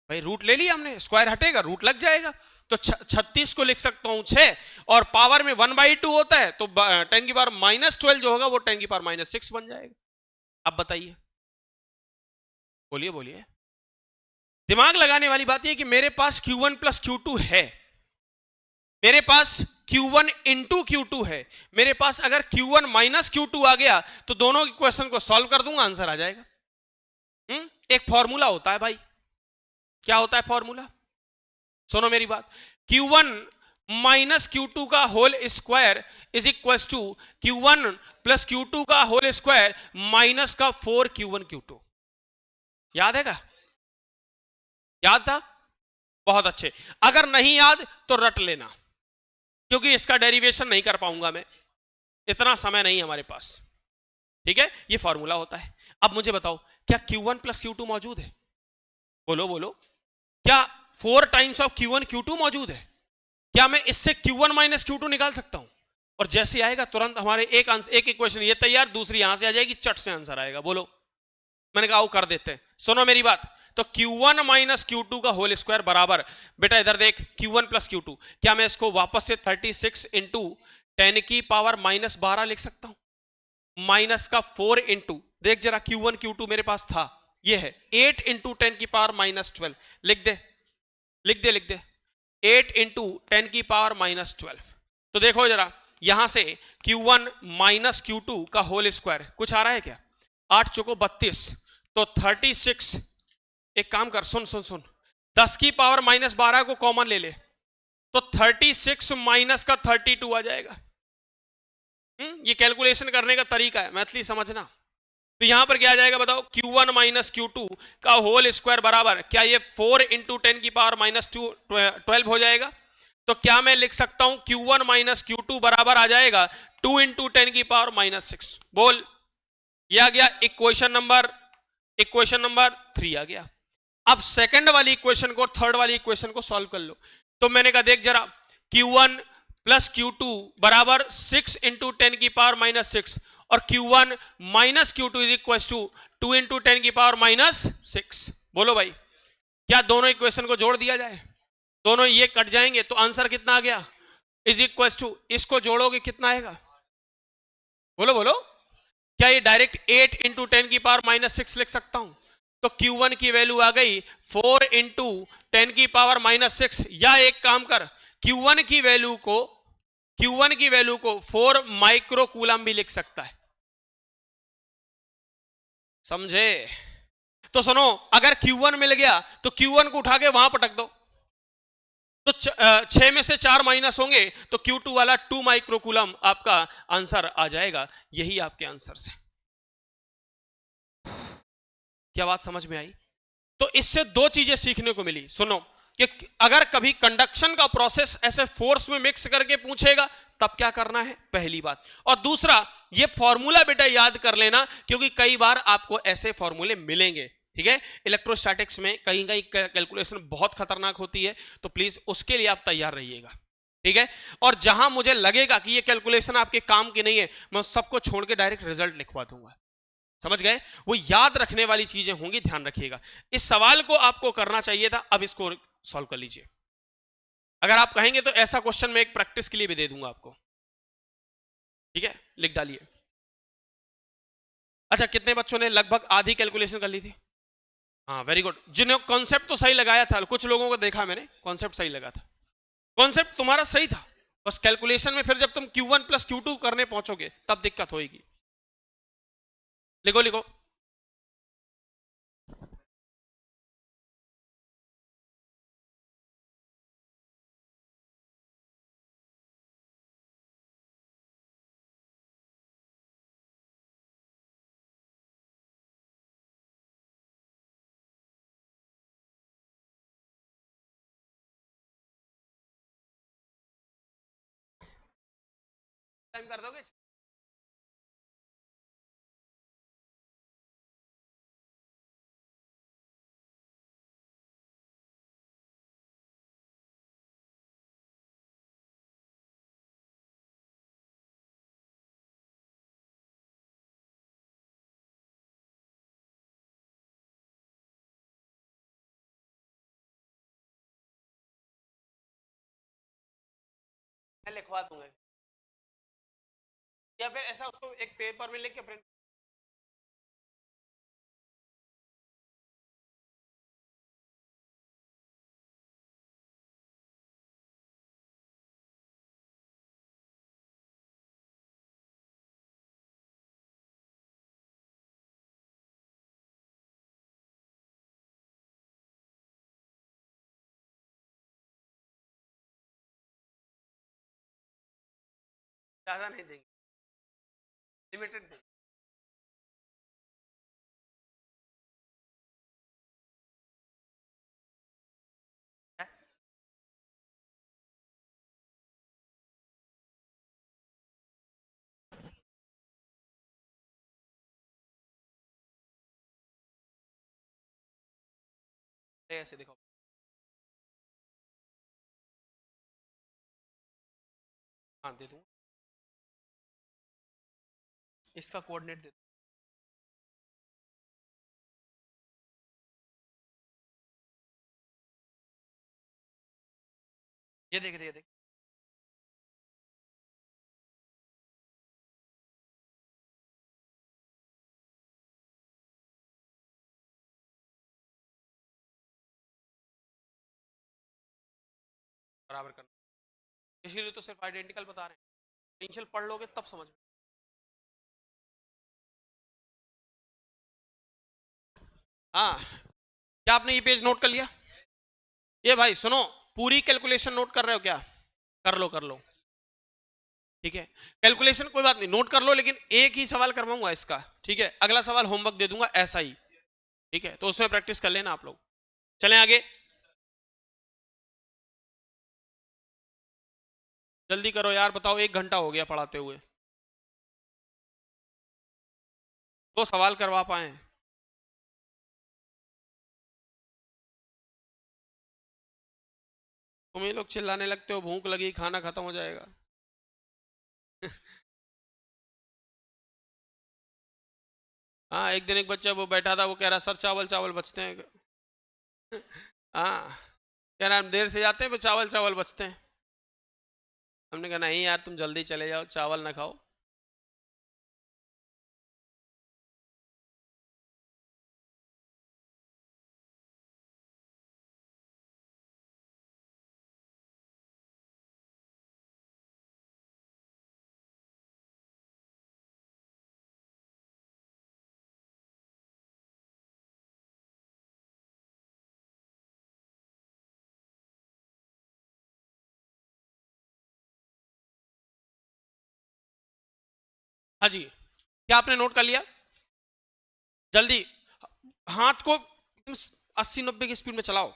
भाई रूट ले लिया हमने, स्क्वायर हटेगा रूट लग जाएगा, तो 36 को लिख सकता हूं 6, और पावर में 1/2 होता है, तो 10 की पावर -12 जो होगा वो 10 की पावर -6 बन जाएगा। अब बताइए, बोलिए बोलिए। दिमाग लगाने वाली बात यह कि मेरे पास Q1 प्लस Q2 है, मेरे पास Q1 इंटू Q2 है, मेरे पास अगर Q1 माइनस Q2 आ गया तो दोनों इक्वेशन को सॉल्व कर दूंगा, आंसर आ जाएगा। एक फॉर्मूला होता है भाई, क्या होता है फॉर्मूला? सुनो मेरी बात, Q1 माइनस Q2 का whole square is equal to Q1 plus Q2 का होल स्क्वायर माइनस का 4 Q1 Q2। याद है क्या? याद था? बहुत अच्छे। अगर नहीं याद तो रट लेना, क्योंकि इसका डेरिवेशन नहीं कर पाऊंगा मैं, इतना समय नहीं हमारे पास। ठीक है, ये फॉर्मूला होता है। अब मुझे बताओ, क्या Q1 प्लस Q2 मौजूद है? बोलो बोलो, क्या 4 टाइम्स ऑफ Q1 Q2 मौजूद है? क्या मैं इससे Q1 माइनस Q2 निकाल सकता हूं? और जैसे आएगा तुरंत हमारे एक इक्वेशन ये तैयार, दूसरी यहां से आ जाएगी, चट से आंसर आएगा। बोलो, मैंने कहा कर देते हैं। सुनो मेरी बात, तो Q1 माइनस Q2 का होल स्क्वायर बराबर, बेटा इधर देख, Q1 प्लस Q2, क्या मैं इसको वापस से 36 इंटू 10 की पावर -12 लिख सकता हूं? माइनस का 4 इंटू, देख जरा Q1 Q2 मेरे पास था, ये है 8 इंटू 10 की पावर -12। लिख दे लिख दे लिख दे 8 इंटू 10 की पावर -12। तो देखो जरा, यहां से Q1 माइनस Q2 का होल स्क्वायर कुछ आ रहा है क्या? 8 चौको 32, तो 36, एक काम कर, सुन सुन सुन, 10 की पावर -12 को कॉमन ले ले, तो 36 माइनस का 32 आ जाएगा। ये कैलकुलेशन करने का तरीका है, मैथली समझना। तो यहां पर क्या आ जाएगा बताओ? Q1 माइनस Q2 का होल स्क्वायर बराबर, क्या ये 4 इंटू 10 की पावर -12 हो जाएगा? तो क्या मैं लिख सकता हूं Q1 माइनस Q2 बराबर आ जाएगा 2 इंटू 10 की पावर -6? बोल, ये आ गया इक्वेशन नंबर 3 आ गया। अब सेकंड वाली इक्वेशन को, थर्ड वाली इक्वेशन को सॉल्व कर लो। तो मैंने कहा देख जरा, Q1 प्लस Q2 बराबर 6 इंटू 10 की पावर -6, और Q1 minus Q2 is equal to 2 into 10 की पावर -6। बोलो भाई, क्या दोनों इक्वेशन को जोड़ दिया जाए? दोनों ये कट जाएंगे तो आंसर कितना आ गया? इज इक्वल टू, इसको जोड़ोगे कितना आएगा? बोलो बोलो, क्या ये डायरेक्ट 8 इंटू 10 की पावर -6 लिख सकता हूं? तो Q1 की वैल्यू आ गई 4 इंटू 10 की पावर -6, या एक काम कर, Q1 की वैल्यू को 4 माइक्रो कूलम भी लिख सकता है। समझे? तो सुनो, अगर Q1 मिल गया तो Q1 को उठा के वहां पटक दो, तो 6 में से 4 माइनस होंगे तो Q2 वाला 2 माइक्रोकूलम आपका आंसर आ जाएगा। यही आपके आंसर से। क्या बात समझ में आई? तो इससे दो चीजें सीखने को मिली। सुनो कि अगर कभी कंडक्शन का प्रोसेस ऐसे फोर्स में मिक्स करके पूछेगा तब क्या करना है, पहली बात। और दूसरा, ये फॉर्मूला बेटा याद कर लेना, क्योंकि कई बार आपको ऐसे फॉर्मूले मिलेंगे। ठीक है, इलेक्ट्रोस्टैटिक्स में कहीं कहीं कैलकुलेशन बहुत खतरनाक होती है, तो प्लीज उसके लिए आप तैयार रहिएगा। ठीक है, और जहां मुझे लगेगा कि ये कैलकुलेशन आपके काम की नहीं है, मैं सबको छोड़ के डायरेक्ट रिजल्ट लिखवा दूंगा। समझ गए? वो याद रखने वाली चीजें होंगी, ध्यान रखिएगा। इस सवाल को आपको करना चाहिए था, अब इसको सॉल्व कर लीजिए। अगर आप कहेंगे तो ऐसा क्वेश्चन मैं एक प्रैक्टिस के लिए भी दे दूंगा आपको। ठीक है, लिख डालिए। अच्छा, कितने बच्चों ने लगभग आधी कैलकुलेशन कर ली थी? हाँ, वेरी गुड। जिन्हें कॉन्सेप्ट तो सही लगाया था, कुछ लोगों को देखा मैंने कॉन्सेप्ट सही लगा था। कॉन्सेप्ट तुम्हारा सही था, बस कैलकुलेशन में फिर जब तुम Q1 प्लस Q2 करने पहुंचोगे तब दिक्कत होगी। लिखो लिखो। टाइम कर दोगे? मैं लिखवा दूंगा, या फिर ऐसा उसको एक पेपर में लिख के प्रिंट। ज्यादा नहीं देंगे, लिमिटेड देंगे। ऐसे देखो, हाँ दे दूँ, इसका कोऑर्डिनेट दे दूँ। ये देख, ये देख, बराबर करना। इसीलिए तो सिर्फ आइडेंटिकल बता रहे हैं, इनिशियल पढ़ लोगे तब समझ में। हाँ, क्या आपने ये पेज नोट कर लिया? ये भाई सुनो, पूरी कैलकुलेशन नोट कर रहे हो क्या? कर लो कर लो। ठीक है, कैलकुलेशन कोई बात नहीं, नोट कर लो, लेकिन एक ही सवाल करवाऊंगा इसका। ठीक है, अगला सवाल होमवर्क दे दूंगा ऐसा ही। ठीक है, तो उसमें प्रैक्टिस कर लेना आप लोग। चलें आगे, जल्दी करो यार, बताओ 1 घंटा हो गया पढ़ाते हुए, 2 सवाल करवा पाए। तुम ही लोग चिल्लाने लगते हो, भूख लगी, खाना खत्म हो जाएगा। हाँ, एक दिन एक बच्चा वो बैठा था, वो कह रहा सर चावल चावल बचते हैं। हाँ, कह रहा हम देर से जाते हैं पर चावल चावल बचते हैं। हमने कहा नहीं यार, तुम जल्दी चले जाओ, चावल ना खाओ। हाँ जी, क्या आपने नोट कर लिया? जल्दी हाथ को 80-90 की स्पीड में चलाओ।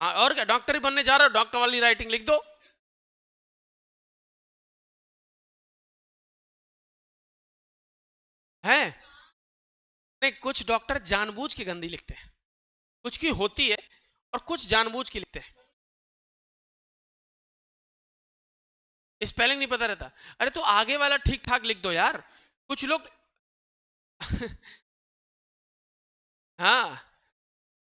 हाँ, और क्या, डॉक्टर ही बनने जा रहा हो, डॉक्टर वाली राइटिंग लिख दो। है नहीं, कुछ डॉक्टर जानबूझ के गंदी लिखते हैं, कुछ की होती है और कुछ जानबूझ के लिखते हैं। स्पेलिंग नहीं पता रहता, अरे तो आगे वाला ठीक ठाक लिख दो यार, कुछ लोग हाँ,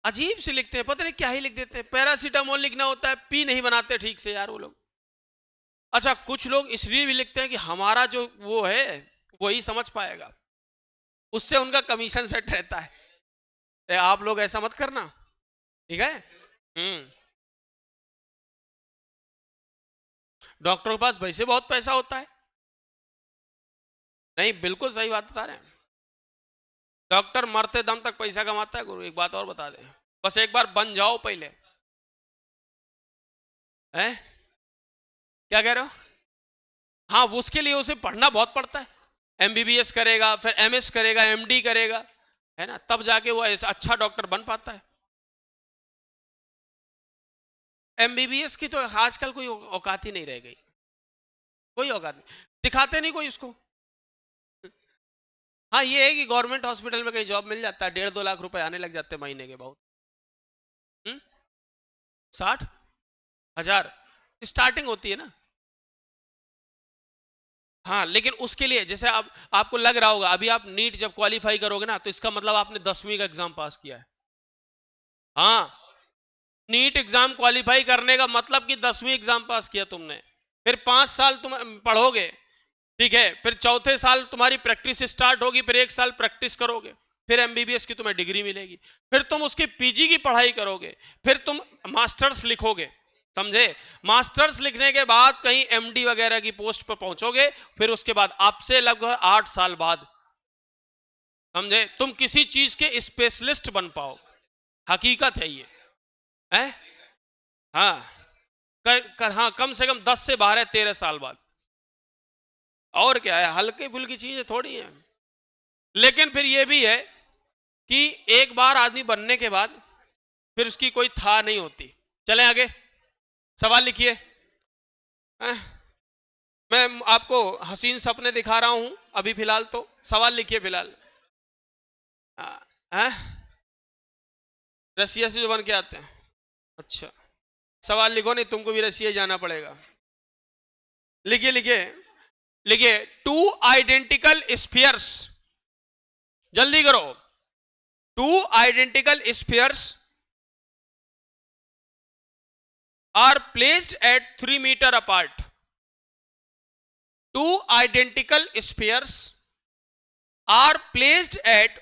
अजीब से लिखते हैं, पता नहीं क्या ही लिख देते हैं। पैरासीटामोल लिखना होता है, पी नहीं बनाते ठीक से यार वो लोग। अच्छा, कुछ लोग इसलिए भी लिखते हैं कि हमारा जो वो है वही समझ पाएगा, उससे उनका कमीशन सेट रहता है। आप लोग ऐसा मत करना, ठीक है। डॉक्टरों के पास वैसे बहुत पैसा होता है। नहीं, बिल्कुल सही बात बता रहे हैं। डॉक्टर मरते दम तक पैसा कमाता है गुरु। एक बात और बता दें, बस एक बार बन जाओ पहले। हैं? क्या कह रहे हो? हाँ, उसके लिए उसे पढ़ना बहुत पड़ता है। एमबीबीएस करेगा, फिर एमएस करेगा, एमडी करेगा, है ना, तब जाके वो ऐसा अच्छा डॉक्टर बन पाता है। एमबीबीएस की तो आजकल कोई औकात ही नहीं रह गई, कोई औकात नहीं, दिखाते नहीं कोई उसको। हाँ, ये है कि गवर्नमेंट हॉस्पिटल में कहीं जॉब मिल जाता है, 1.5-2 लाख रुपए आने लग जाते हैं महीने के। बहुत 60,000 स्टार्टिंग होती है ना। हाँ, लेकिन उसके लिए जैसे आप, आपको लग रहा होगा अभी आप नीट जब क्वालिफाई करोगे ना, तो इसका मतलब आपने 10वीं का एग्जाम पास किया है। हाँ, नीट एग्जाम क्वालिफाई करने का मतलब कि 10वीं एग्जाम पास किया तुमने। फिर 5 साल तुम पढ़ोगे, ठीक है, फिर चौथे साल तुम्हारी प्रैक्टिस स्टार्ट होगी, फिर 1 साल प्रैक्टिस करोगे, फिर एमबीबीएस की तुम्हें डिग्री मिलेगी, फिर तुम उसकी पीजी की पढ़ाई करोगे, फिर तुम मास्टर्स लिखोगे, समझे। मास्टर्स लिखने के बाद कहीं एमडी वगैरह की पोस्ट पर पहुंचोगे, फिर उसके बाद आपसे लगभग 8 साल बाद, समझे, तुम किसी चीज के स्पेशलिस्ट बन पाओ। हकीकत है ये, है। हाँ, हाँ, कम से कम 10 से 12-13 साल बाद। और क्या है, हल्की फुल्की चीजें थोड़ी है। लेकिन फिर ये भी है कि एक बार आदमी बनने के बाद फिर उसकी कोई था नहीं होती। चलें आगे, सवाल लिखिए। मैं आपको हसीन सपने दिखा रहा हूं अभी फिलहाल, तो सवाल लिखिए फिलहाल। हैं? रसिया से जो बन के आते हैं? अच्छा, सवाल लिखो, नहीं तुमको भी रसिया जाना पड़ेगा। लिखिए लिखिए लिखिए, 2 आइडेंटिकल स्फीयर्स, जल्दी करो। 2 identical spheres are placed at 3 meter apart. 2 identical spheres are placed at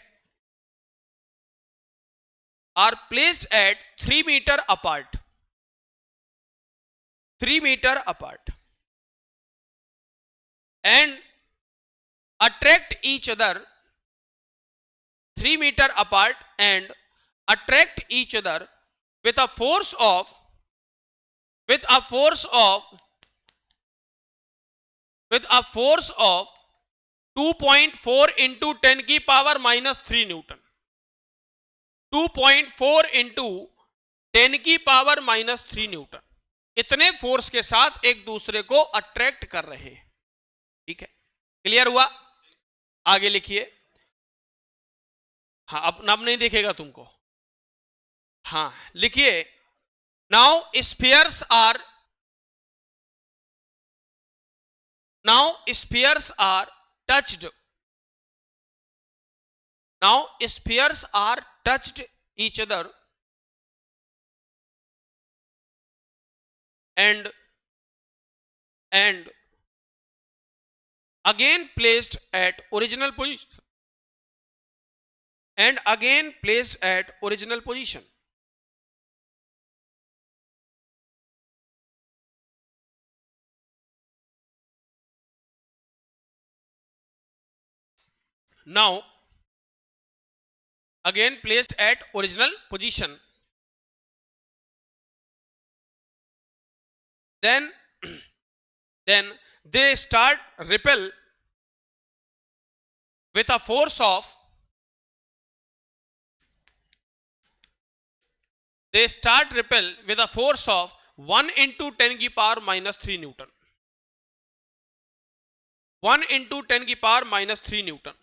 3 meter apart. 3 meter apart and attract each other. 3 meter apart and attract each other with a force of with a force of with a force of 2.4 into 10 की power -3 Newton. 2.4 into 10 की power -3 Newton, इतने force के साथ एक दूसरे को attract कर रहे हैं। ठीक है, क्लियर हुआ? आगे लिखिए। हाँ, अब नहीं देखेगा तुमको। हाँ, लिखिए। Now spheres are touched. Now spheres are touched each other and again placed at original position and again placed at original position. Now again placed at original position then then they start repel with a force of they start repel with a force of 1 into 10 की power minus 3 Newton 1 into 10 की power minus 3 Newton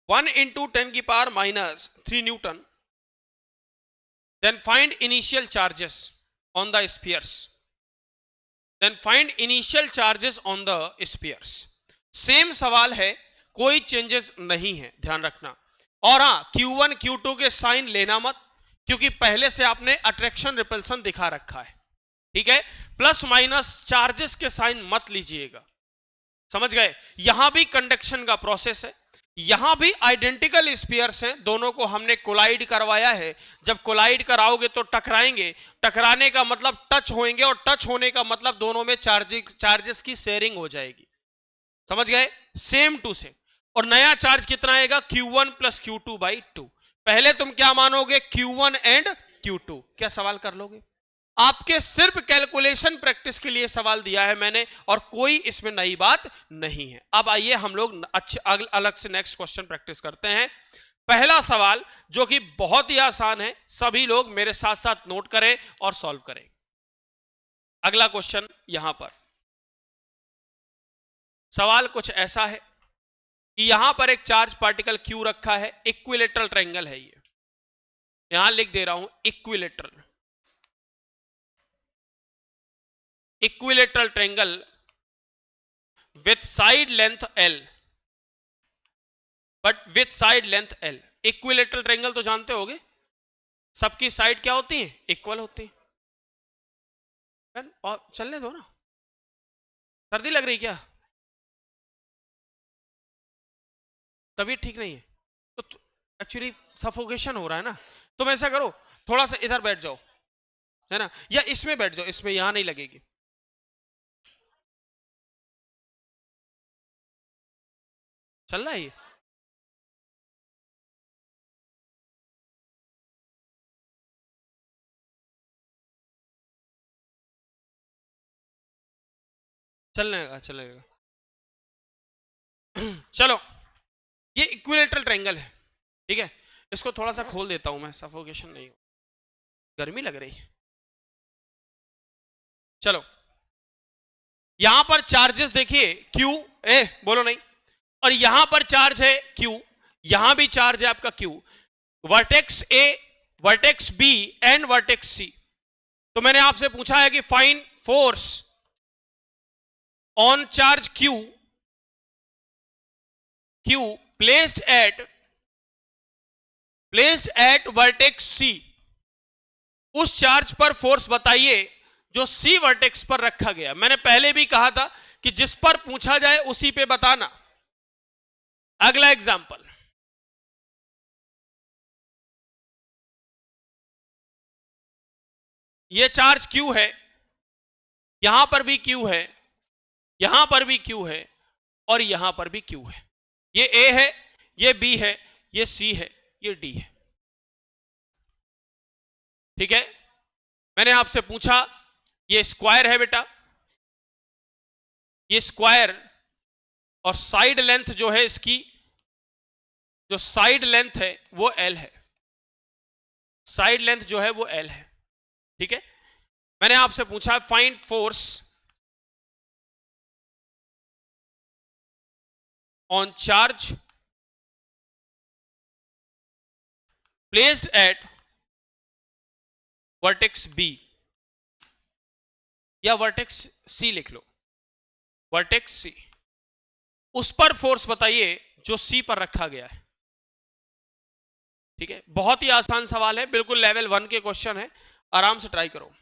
1 into 10 की power minus 3 Newton then find initial charges on the spheres then find initial charges on the spheres same सवाल है, कोई changes नहीं है, ध्यान रखना। और हाँ, Q1 Q2 के साइन लेना मत, क्योंकि पहले से आपने अट्रैक्शन रिपल्सन दिखा रखा है, ठीक है। प्लस माइनस चार्जेस के साइन मत लीजिएगा, समझ गए। यहां भी कंडक्शन का प्रोसेस है, यहां भी आइडेंटिकल स्फीयर्स हैं, दोनों को हमने कोलाइड करवाया है। जब कोलाइड कराओगे तो टकराएंगे, टकराने का मतलब टच होंगे, और टच होने का मतलब दोनों में चार्जेस की शेयरिंग हो जाएगी, समझ गए, सेम टू सेम। और नया चार्ज कितना आएगा, Q1 प्लस Q2 बाई 2। पहले तुम क्या मानोगे, Q1 एंड Q2, क्या सवाल कर लोगे। आपके सिर्फ कैलकुलेशन प्रैक्टिस के लिए सवाल दिया है मैंने, और कोई इसमें नई बात नहीं है। अब आइए हम लोग अलग से नेक्स्ट क्वेश्चन प्रैक्टिस करते हैं। पहला सवाल जो कि बहुत ही आसान है, सभी लोग मेरे साथ साथ नोट करें और सॉल्व करें। अगला क्वेश्चन यहां पर सवाल कुछ ऐसा है कि यहां पर एक चार्ज पार्टिकल Q रखा है, इक्विलेटरल ट्रायंगल है ये, यहां लिख दे रहा हूं equilateral triangle with side length L, but with side length L। Equilateral triangle तो जानते होगे, सबकी साइड क्या होती है, इक्वल होती है। और चलने दो ना, सर्दी लग रही क्या, तबीयत ठीक नहीं है तो एक्चुअली सफोकेशन हो रहा है ना। तुम ऐसा करो, थोड़ा सा इधर बैठ जाओ, है ना, या इसमें बैठ जाओ, इसमें यहां नहीं लगेगी। चल रहा है ये, चलने लगा, चलेगा। चलो, ये इक्विलेटरल ट्रायंगल है, ठीक है। इसको थोड़ा सा खोल देता हूं मैं, सफोकेशन नहीं हो, गर्मी लग रही है। चलो, यहां पर चार्जेस देखिए, Q, बोलो नहीं, और यहां पर चार्ज है Q, यहां भी चार्ज है आपका Q, vertex A, vertex B and vertex C। तो मैंने आपसे पूछा है कि find force on charge Q placed at vertex C। उस चार्ज पर फोर्स बताइए जो C वर्टेक्स पर रखा गया। मैंने पहले भी कहा था कि जिस पर पूछा जाए उसी पे बताना। अगला एग्जांपल, ये चार्ज Q है, यहां पर भी Q है, यहां पर भी Q है, और यहां पर भी Q है। ये A है, ये B है, ये C है, ये D है, ठीक है। मैंने आपसे पूछा, ये स्क्वायर है बेटा, ये स्क्वायर, और साइड लेंथ जो है इसकी, जो साइड लेंथ है वो L है, साइड लेंथ जो है वो L है, ठीक है। मैंने आपसे पूछा find force on charge placed at vertex B, या वर्टेक्स C लिख लो, वर्टेक्स C, उस पर फोर्स बताइए जो C पर रखा गया है, ठीक है। बहुत ही आसान सवाल है, बिल्कुल लेवल 1 के क्वेश्चन है, आराम से ट्राई करो।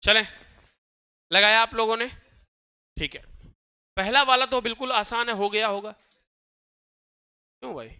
चलें, लगाया आप लोगों ने? ठीक है, पहला वाला तो बिल्कुल आसान है, हो गया होगा, क्यों भाई?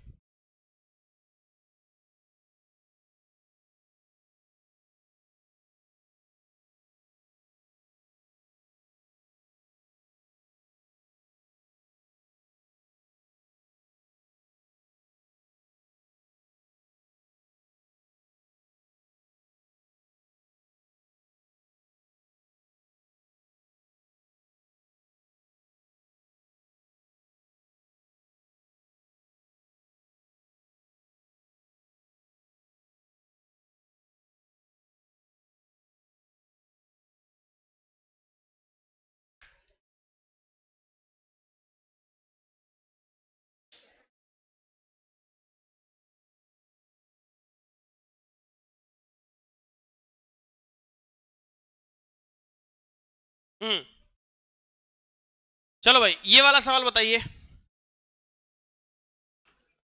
चलो भाई, ये वाला सवाल बताइए,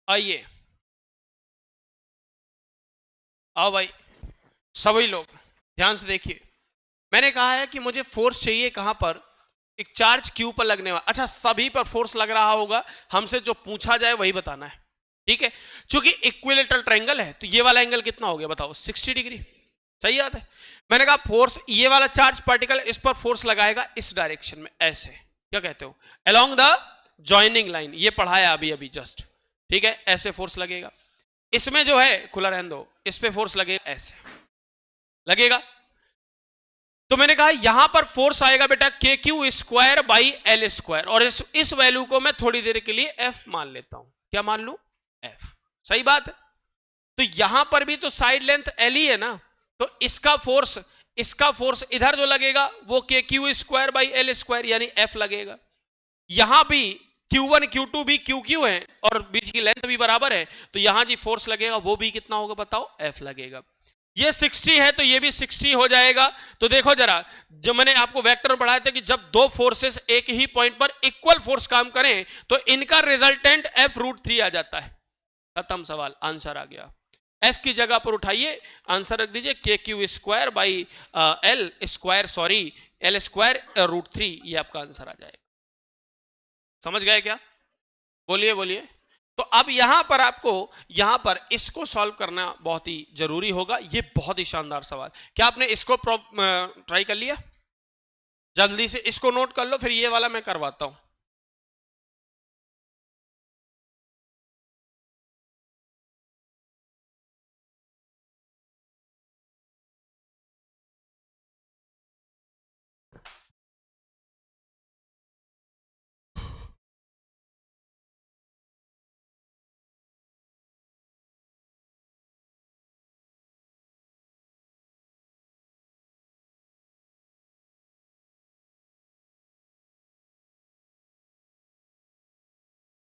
आइए आओ भाई, सभी लोग ध्यान से देखिए। मैंने कहा है कि मुझे फोर्स चाहिए कहां पर? एक चार्ज क्यू पर लगने वाला। अच्छा, सभी पर फोर्स लग रहा होगा, हमसे जो पूछा जाए वही बताना है, ठीक है? क्योंकि इक्विलेटरल ट्रायंगल है, तो ये वाला एंगल कितना हो गया बताओ? 60 डिग्री। सही बात है। मैंने कहा फोर्स, ये वाला चार्ज पार्टिकल इस पर फोर्स लगाएगा इस डायरेक्शन में, ऐसे, क्या कहते हो, अलोंग द जॉइनिंग लाइन, ये पढ़ाया अभी अभी जस्ट, ठीक है? ऐसे फोर्स लगेगा। इसमें जो है, खुला रहने दो, इस पे फोर्स लगेगा, ऐसे लगेगा। तो मैंने कहा यहां पर फोर्स आएगा बेटा के Q square by L square, और इस वैल्यू को मैं थोड़ी देर के लिए एफ मान लेता हूं। क्या मान लू? एफ। सही बात है। तो यहां पर भी तो साइड लेंथ एल ही है ना, तो इसका फोर्स इधर जो लगेगा वो के Q square by L square यानी एफ लगेगा। यहां भी Q1 Q2 भी क्यू क्यू है और बीच की लेंथ भी बराबर है, तो यहां जी फोर्स लगेगा वो भी कितना होगा बताओ? एफ लगेगा। ये 60 है तो ये भी 60 हो जाएगा। तो देखो जरा, जो मैंने आपको वेक्टर पढ़ाया था कि जब दो फोर्सेस एक ही पॉइंट पर इक्वल फोर्स काम करें तो इनका रिजल्टेंट f√3 आ जाता है। खत्म सवाल, आंसर आ गया। f की जगह पर उठाइए, आंसर रख दीजिए के Q square by L square, sorry L square √3, ये आपका आंसर आ जाएगा। समझ गए क्या? बोलिए बोलिए। तो अब यहां पर आपको, यहां पर इसको सॉल्व करना बहुत ही जरूरी होगा। ये बहुत ही शानदार सवाल। क्या आपने इसको ट्राई कर लिया? जल्दी से इसको नोट कर लो, फिर ये वाला मैं करवाता हूं।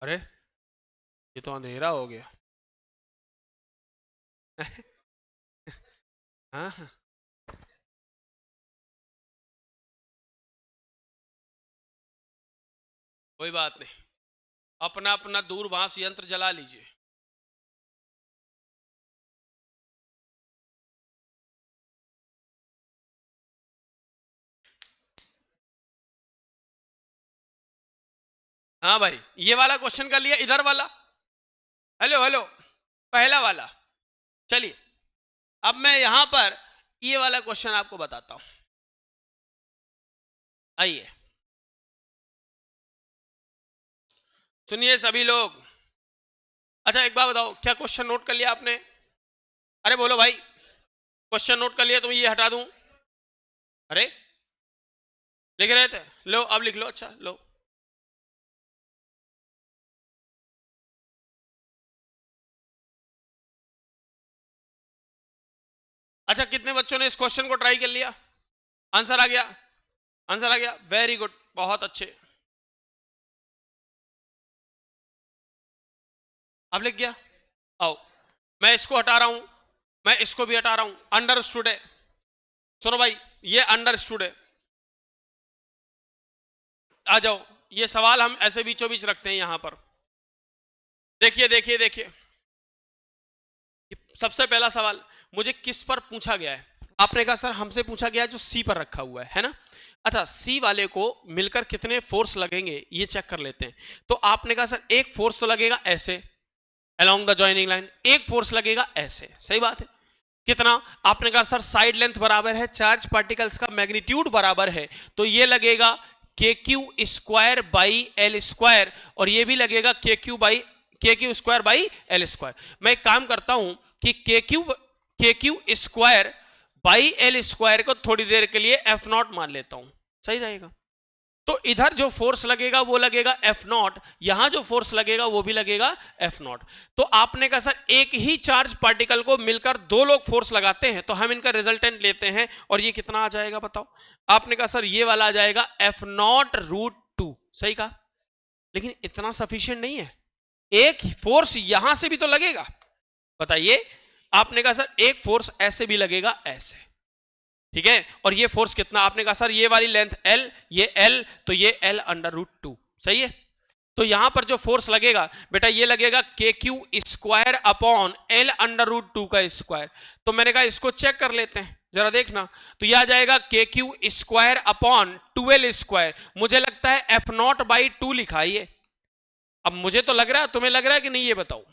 अरे, ये तो अंधेरा हो गया। हाँ हाँ। कोई बात नहीं, अपना अपना दूरभाष यंत्र जला लीजिए। हाँ भाई, ये वाला क्वेश्चन कर लिया, इधर वाला। हेलो हेलो, पहला वाला। चलिए, अब मैं यहां पर ये वाला क्वेश्चन आपको बताता हूं। आइए सुनिए सभी लोग। अच्छा एक बात बताओ, क्या क्वेश्चन नोट कर लिया आपने? अरे बोलो भाई, क्वेश्चन नोट कर लिया तो मैं ये हटा दूं? अरे, लिख रहे थे, लो अब लिख लो। अच्छा लो, अच्छा कितने बच्चों ने इस क्वेश्चन को ट्राई कर लिया? आंसर आ गया? आंसर आ गया, वेरी गुड, बहुत अच्छे। अब लिख गया? आओ, मैं इसको हटा रहा हूं, मैं इसको भी हटा रहा हूं। अंडरस्टूड है। सुनो भाई, ये अंडरस्टूड है। आ जाओ, ये सवाल हम ऐसे बीचों बीच रखते हैं यहां पर। देखिए देखिए देखिए, सबसे पहला सवाल मुझे किस पर पूछा गया है? आपने कहा सर हमसे पूछा गया जो सी पर रखा हुआ है ना। अच्छा, सी वाले को मिलकर कितने फोर्स लगेंगे ये चेक कर लेते हैं। तो आपने कहा सर एक फोर्स तो लगेगा ऐसे अलोंग द जॉइनिंग लाइन, एक फोर्स लगेगा ऐसे, सही बात है। कितना? आपने कहा सर साइड लेंथ बराबर है, चार्ज पार्टिकल्स का मैग्नीट्यूड बराबर है, तो ये लगेगा K Q square by L square, और ये भी लगेगा K Q square by L square. मैं एक काम करता हूं कि के Q square by L square को थोड़ी देर के लिए एफ नॉट मान लेता हूं, सही रहेगा। तो इधर जो फोर्स लगेगा वो लगेगा एफ नॉट, यहां जो फोर्स लगेगा वो भी लगेगा एफ नॉट। तो आपने कहा सर एक ही चार्ज पार्टिकल को मिलकर दो लोग फोर्स लगाते हैं, तो हम इनका रिजल्टेंट लेते हैं, और ये कितना आ जाएगा बताओ। आपने कहा सर ये वाला आ जाएगा एफ नॉट रूट टू, सही कहा। लेकिन इतना सफिशिएंट नहीं है, एक फोर्स यहां से भी तो लगेगा, बताइए। आपने कहा सर एक फोर्स ऐसे भी लगेगा, ऐसे, ठीक है। और ये फोर्स कितना? आपने कहा सर ये वाली लेंथ एल, ये एल, तो ये एल अंडर रूट टू, सही है। तो यहां पर जो फोर्स लगेगा बेटा ये लगेगा K Q square upon L under root two का स्क्वायर। तो मैंने कहा इसको चेक कर लेते हैं, जरा देखना। तो यह आ जाएगा के Q square upon 2l square. मुझे लगता है एफ नॉट बाई टू लिखा है ये। अब मुझे तो लग रहा है, तुम्हें लग रहा है कि नहीं ये बताओ?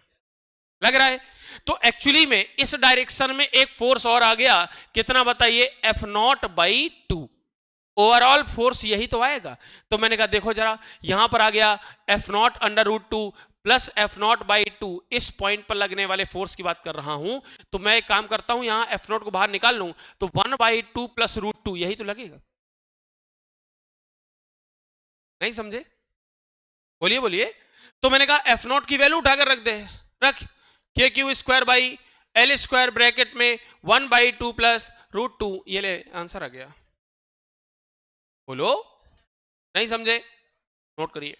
लग रहा है। तो एक्चुअली में इस डायरेक्शन में एक फोर्स और आ गया, कितना बताइए? F not by to. Overall force यही तो आएगा। तो मैंने कहा देखो जरा, यहां पर आ गया F not under root two plus F not by two, इस पॉइंट पर लगने वाले फोर्स की बात कर रहा हूं। तो मैं एक काम करता हूं, यहां एफ नॉट को बाहर निकाल लूं, तो 1/2 प्लस रूट टू, यही तो लगेगा। नहीं समझे? बोलिए बोलिए। तो मैंने कहा एफ नॉट की वैल्यू उठाकर रख दे, रख के Q square by L square bracket में 1/2 प्लस रूट टू, ये ले आंसर आ गया। बोलो, नहीं समझे? नोट करिए।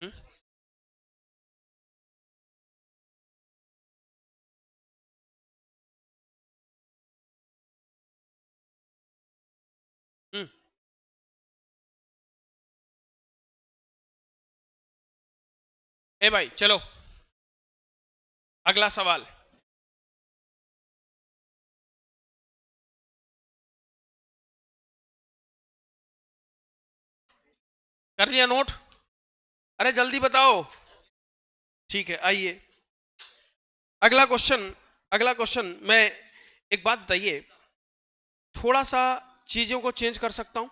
हम्म? हम्म। ए भाई चलो, अगला सवाल। कर लिया नोट? अरे जल्दी बताओ। ठीक है, आइए अगला क्वेश्चन। अगला क्वेश्चन मैं, एक बात बताइए, थोड़ा सा चीजों को चेंज कर सकता हूं?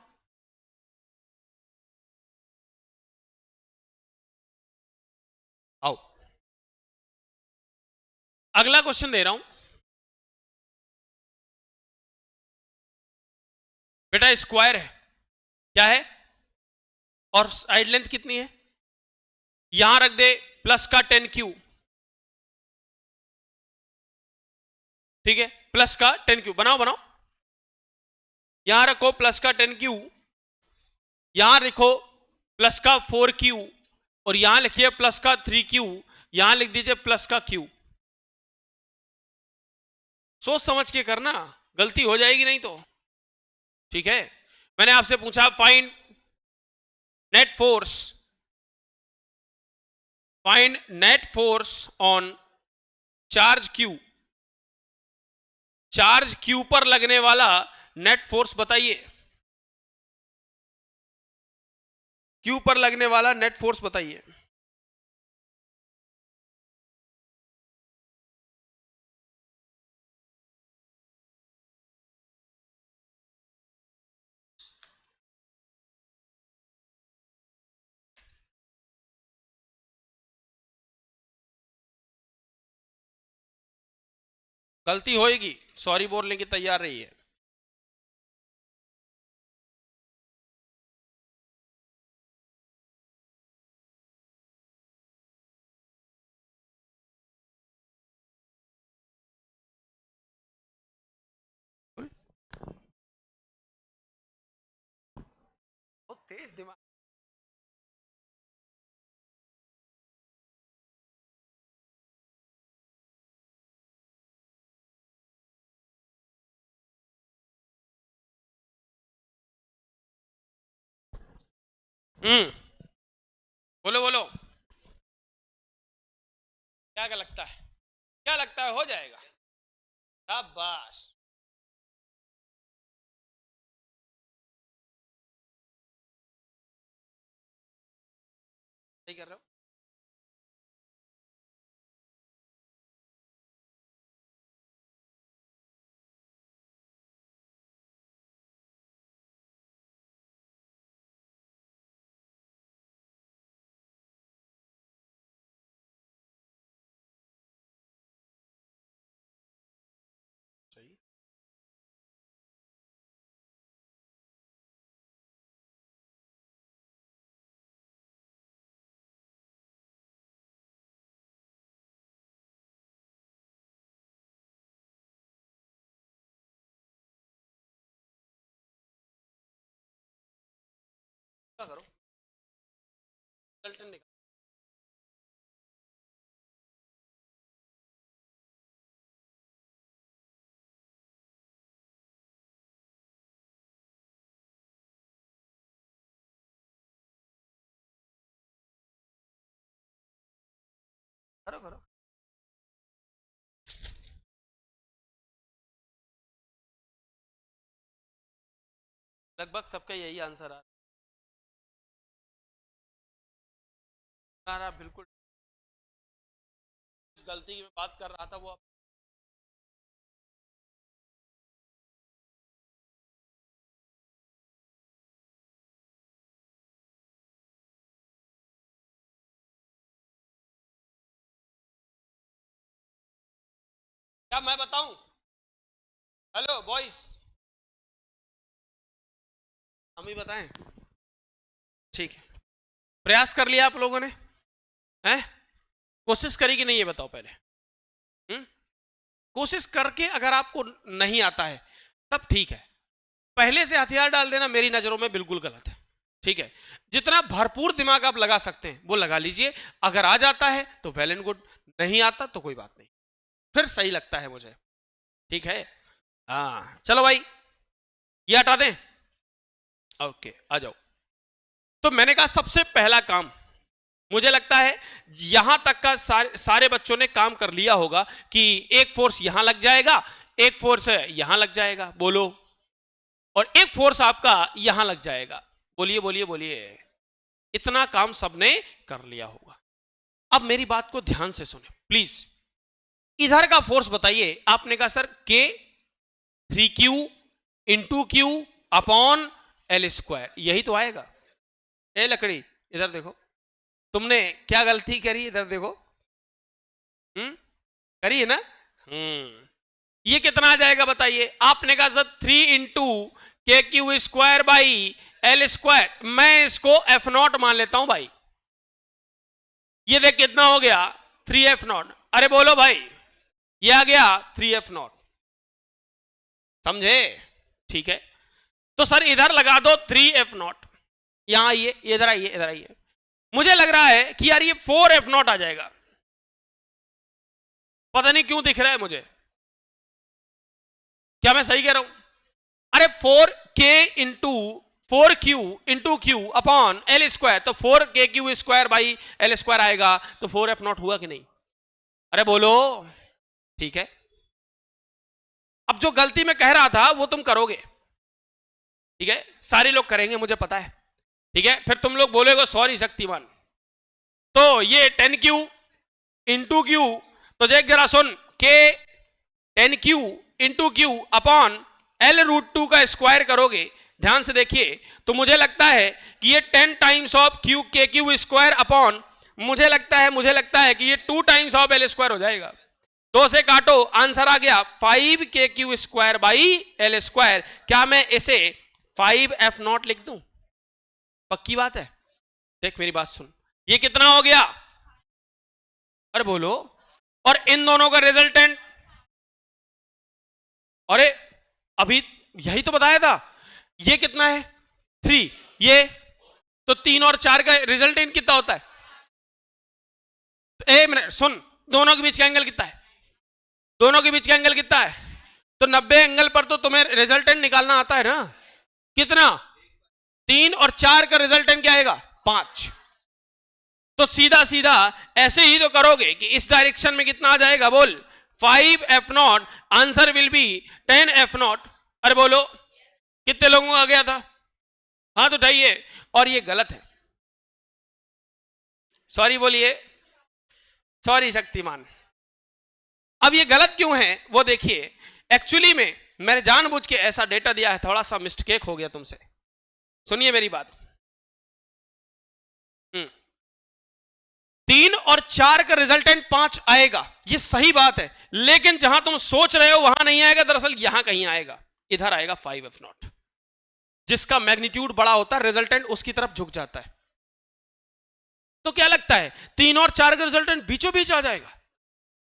आओ, अगला क्वेश्चन दे रहा हूं बेटा। स्क्वायर है, क्या है, और साइड लेंथ कितनी है? यहां रख दे प्लस का 10Q, ठीक है, प्लस का 10Q, बनाओ बनाओ। यहां रखो प्लस का 10Q, यहां लिखो प्लस का 4Q, और यहां लिखिए प्लस का 3Q, यहां लिख दीजिए प्लस का Q। सोच समझ के करना, गलती हो जाएगी नहीं तो, ठीक है। मैंने आपसे पूछा find net force find net force on charge Q, charge Q पर लगने वाला नेट फोर्स बताइए, क्यू पर लगने वाला नेट फोर्स बताइए। गलती होएगी, सॉरी बोलने की तैयार रहिए। बहुत तेज दिमाग। बोलो बोलो, क्या लगता है, क्या लगता है हो जाएगा? शाबाश। सही कर रहे हो। सही। क्या करो, निकल। करो करो। लगभग सबका यही आंसर आ रहा, बिल्कुल। इस गलती की मैं बात कर रहा था वो क्या मैं बताऊं? हेलो बॉयज, हम ही बताएं? ठीक है, प्रयास कर लिया आप लोगों ने, हैं? कोशिश करी कि नहीं ये बताओ पहले। कोशिश करके अगर आपको नहीं आता है तब ठीक है, पहले से हथियार डाल देना मेरी नजरों में बिल्कुल गलत है। ठीक है, जितना भरपूर दिमाग आप लगा सकते हैं वो लगा लीजिए, अगर आ जाता है तो वेल एंड गुड, नहीं आता तो कोई बात नहीं, फिर सही लगता है मुझे। ठीक है, हाँ चलो भाई, ये हटा दें। ओके, आ जाओ। तो मैंने कहा सबसे पहला काम, मुझे लगता है यहां तक का सारे बच्चों ने काम कर लिया होगा कि एक फोर्स यहां लग जाएगा, एक फोर्स यहां लग जाएगा, बोलो, और एक फोर्स आपका यहां लग जाएगा। बोलिए बोलिए बोलिए, इतना काम सबने कर लिया होगा। अब मेरी बात को ध्यान से सुने प्लीज। इधर का फोर्स बताइए, आपने कहा सर के 3Q into Q upon L square, यही तो आएगा। ए लकड़ी, इधर देखो, तुमने क्या गलती करी, इधर देखो। करी है ना? ये कितना आ जाएगा बताइए? आपने कहा सर 3 × KQ² / L²। मैं इसको F0 मान लेता हूं भाई। ये देख कितना हो गया, 3F0। अरे बोलो भाई, ये आ गया 3F0, समझे? ठीक है, तो सर इधर लगा दो 3F0, यहां आइए, इधर आइए, इधर आइए। मुझे लग रहा है कि यार ये 4F0 आ जाएगा, पता नहीं क्यों दिख रहा है मुझे। क्या मैं सही कह रहा हूं? अरे 4K into 4q into Q upon L square, तो 4k³ square by L square आएगा, तो 4f0 हुआ कि नहीं? अरे बोलो। ठीक है, अब जो गलती मैं कह रहा था वो तुम करोगे, ठीक है, सारे लोग करेंगे मुझे पता है, ठीक है, फिर तुम लोग बोलेगे सॉरी शक्तिमान। तो ये 10q इंटू क्यू, तो देख जरा सुन, के 10q into Q upon L√2 का स्क्वायर करोगे, ध्यान से देखिए, तो मुझे लगता है कि ये 10 times of k³ square upon, मुझे लगता है कि ये 2 टाइम्स ऑफ L स्क्वायर हो जाएगा। 2 से काटो, आंसर आ गया 5k³ square by L square. क्या मैं इसे 5f0 लिख दूं? पक्की बात है? देख मेरी बात सुन, ये कितना हो गया? अरे बोलो। और इन दोनों का रिजल्टेंट, अरे अभी यही तो बताया था, ये कितना है 3, ये तो 3 और 4 का रिजल्टेंट कितना होता है? एक मिनट सुन, दोनों के बीच का एंगल कितना है? दोनों के बीच का एंगल कितना है? तो 90 एंगल पर तो तुम्हें रिजल्टेंट निकालना आता है ना? कितना? 3 और 4 का रिजल्टेंट क्या आएगा? 5। तो सीधा सीधा ऐसे ही तो करोगे कि इस डायरेक्शन में कितना आ जाएगा, बोल 5f0, answer will be 10f0। अरे बोलो, कितने लोगों का आ गया था? हाँ तो उठाइए। और ये गलत है, सॉरी बोलिए, सॉरी शक्तिमान। अब ये गलत क्यों है वो देखिए, एक्चुअली में मैंने जानबूझ के ऐसा डेटा दिया है, थोड़ा सा मिस्टेक हो गया तुमसे, सुनिए मेरी बात। 3 और 4 का रिजल्टेंट 5 आएगा, ये सही बात है, लेकिन जहां तुम सोच रहे हो वहां नहीं आएगा, दरअसल यहां कहीं आएगा, इधर आएगा 5f0। जिसका मैग्नीट्यूड बड़ा होता है, रिजल्टेंट उसकी तरफ झुक जाता है। तो क्या लगता है 3 और 4 का रिजल्टेंट बीचों बीच आ जाएगा?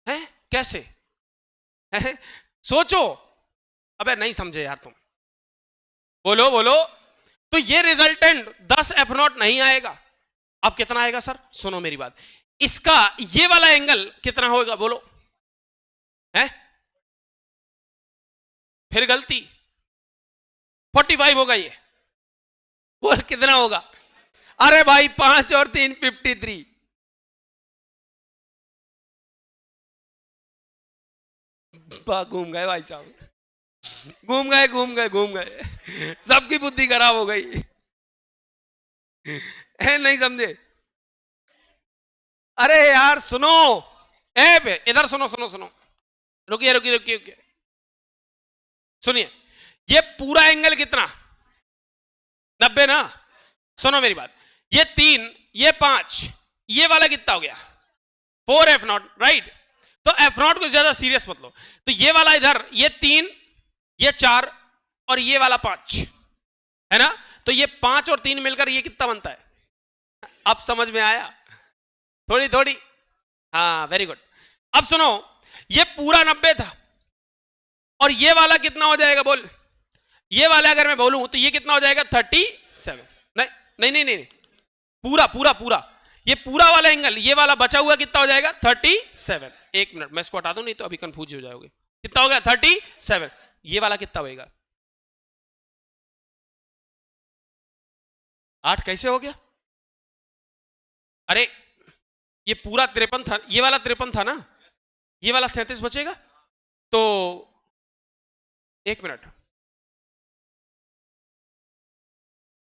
है कैसे? है? सोचो। अबे नहीं समझे यार तुम, बोलो बोलो। तो ये रिजल्टेंट 10f0 नहीं आएगा। अब कितना आएगा सर? सुनो मेरी बात, इसका ये वाला एंगल कितना होगा बोलो? है फिर गलती, 45 होगा ये, बोल कितना होगा? अरे भाई 5 और 3 53। घूम गए भाई साहब, घूम गए, सबकी बुद्धि खराब हो गई है, नहीं समझे? अरे यार सुनो, ए इधर सुनो सुनो सुनो, रुकिए रुकिए रुकिए रुकिए, सुनिए, ये पूरा एंगल कितना? 90 ना? सुनो मेरी बात, ये 3, ये 5, ये वाला कितना हो गया? 4f0, right? तो f0 को ज्यादा सीरियस मत लो, तो ये वाला इधर, ये 3, ये 4 और ये वाला 5 है ना? तो ये 5 और 3 मिलकर ये कितना बनता है? अब समझ में आया थोड़ी थोड़ी? हाँ वेरी गुड। अब सुनो, ये पूरा 90 था, और ये वाला कितना हो जाएगा बोल? ये वाला अगर मैं बोलूं तो ये कितना हो जाएगा? 37। नहीं नहीं नहीं नहीं, पूरा पूरा पूरा, ये पूरा वाला एंगल, ये वाला बचा हुआ कितना हो जाएगा? 37। एक मिनट मैं इसको हटा दूं, नहीं तो अभी कंफ्यूज हो जाओगे। कितना हो गया? 37। ये वाला कितना होगा? 8 कैसे हो गया? अरे ये पूरा 53 था, ये वाला 53 था ना, ये वाला 37 बचेगा। तो एक मिनट,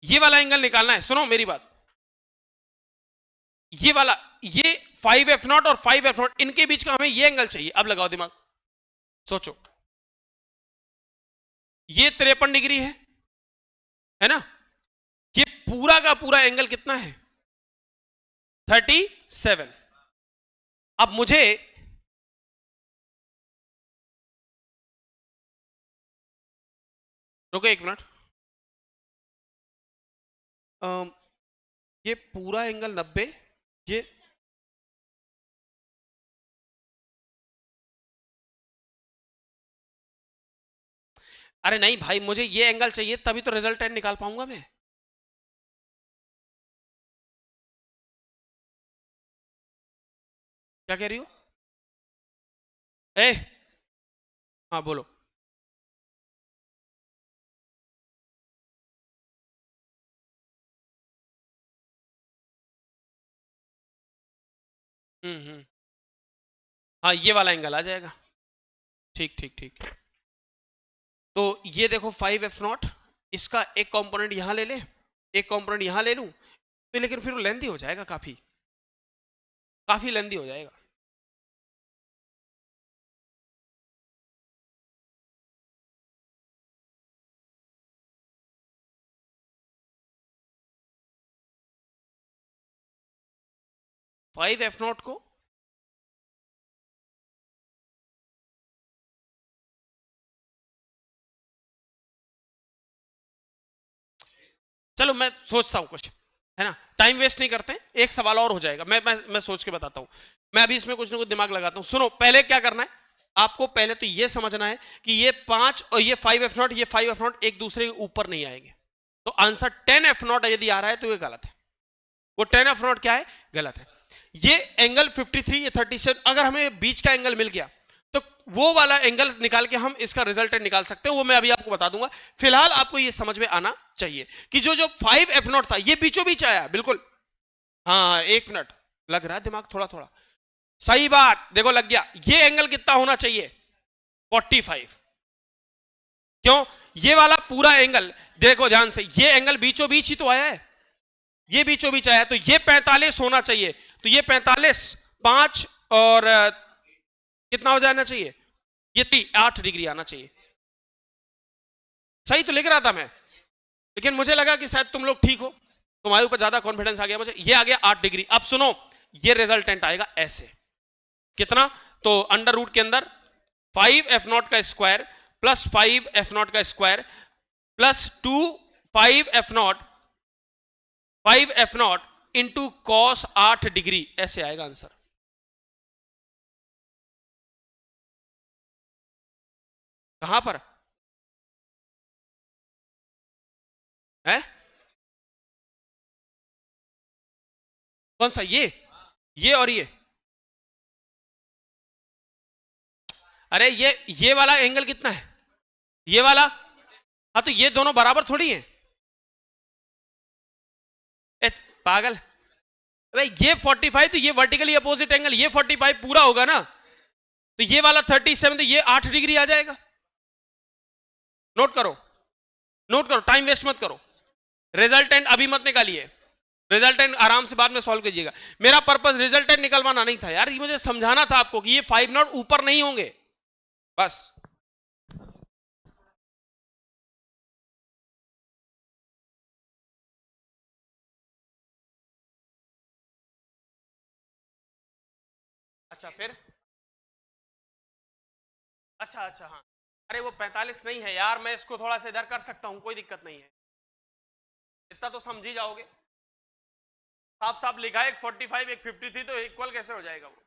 ये वाला एंगल निकालना है, सुनो मेरी बात, ये वाला, ये 5f0 और 5f0 इनके बीच का हमें ये एंगल चाहिए। अब लगाओ दिमाग, सोचो, ये 53 डिग्री है ना? ये पूरा का पूरा एंगल कितना है? 37। अब मुझे रुको एक मिनट, ये पूरा एंगल 90, ये अरे नहीं भाई, मुझे ये एंगल चाहिए तभी तो रिजल्टेंट निकाल पाऊंगा मैं। क्या कह रही हो? ए हाँ बोलो। हम्म। हाँ ये वाला एंगल आ जाएगा। ठीक ठीक ठीक। तो ये देखो 5f0, इसका एक कंपोनेंट यहां ले ले, एक कंपोनेंट यहां ले लूं, तो लेकिन फिर लेंथी हो जाएगा, काफी काफी लेंथी हो जाएगा। फाइव एफ नॉट को चलो मैं सोचता हूं कुछ, है ना, टाइम वेस्ट नहीं करते, एक सवाल और हो जाएगा, मैं सोच के बताता हूं। मैं अभी इसमें कुछ ना कुछ दिमाग लगाता हूं। सुनो, पहले क्या करना है आपको, पहले तो ये समझना है कि ये 5 और ये 5f0, ये 5f0 एक दूसरे के ऊपर नहीं आएंगे। तो आंसर 10f0 यदि आ रहा है तो ये गलत है। वो 10f0 क्या है, गलत है। ये एंगल 53, ये 37, अगर हमें बीच का एंगल मिल गया तो वो वाला एंगल निकाल के हम इसका रिजल्टेंट निकाल सकते हैं, वो मैं अभी आपको बता दूंगा। फिलहाल आपको ये समझ में आना चाहिए कि जो जो 5f0 था ये बीचों बीच आया, बिल्कुल। हाँ 1 मिनट, लग रहा है दिमाग थोड़ा थोड़ा। सही बात, देखो लग गया। ये एंगल कितना होना चाहिए, 45। क्यों, ये वाला पूरा एंगल देखो ध्यान से, ये एंगल बीचों बीच ही तो आया है, ये बीचों बीच आया, तो ये 45 होना चाहिए। तो ये 45, 5 और कितना हो जाना चाहिए, ये 8 डिग्री आना चाहिए। सही तो लिख रहा था मैं, लेकिन मुझे लगा कि शायद तुम लोग ठीक हो, तुम्हारे ऊपर ज्यादा कॉन्फिडेंस आ गया मुझे। ये आ गया 8 डिग्री। अब सुनो, ये रिजल्टेंट आएगा ऐसे, कितना, तो अंडर रूट के अंदर 5f0 का स्क्वायर प्लस 5f0 का square plus 2 5f0 into cos 8 degree, ऐसे आएगा आंसर। कहां पर है, कौन सा, ये और अरे ये वाला एंगल कितना है, ये वाला, हाँ तो ये दोनों बराबर थोड़ी है। पागल, भाई ये 45 तो ये वर्टिकली अपोजिट एंगल, ये 45 पूरा होगा ना, तो ये वाला 37 तो ये 8 डिग्री आ जाएगा। नोट करो, नोट करो, टाइम वेस्ट मत करो। रिजल्टेंट अभी मत निकालिए, रिजल्टेंट आराम से बाद में सॉल्व कीजिएगा। मेरा पर्पस रिजल्टेंट निकलवाना नहीं था यार, ये मुझे समझाना था आपको कि ये 5 नॉट ऊपर नहीं होंगे, बस। अच्छा फिर, अच्छा अच्छा हाँ, अरे वो 45 नहीं है यार, मैं इसको थोड़ा सा इधर कर सकता हूं, कोई दिक्कत नहीं है, इतना तो समझ ही जाओगे। साफ साफ लिखा है, एक 45 एक 53, तो इक्वल कैसे हो जाएगा वो।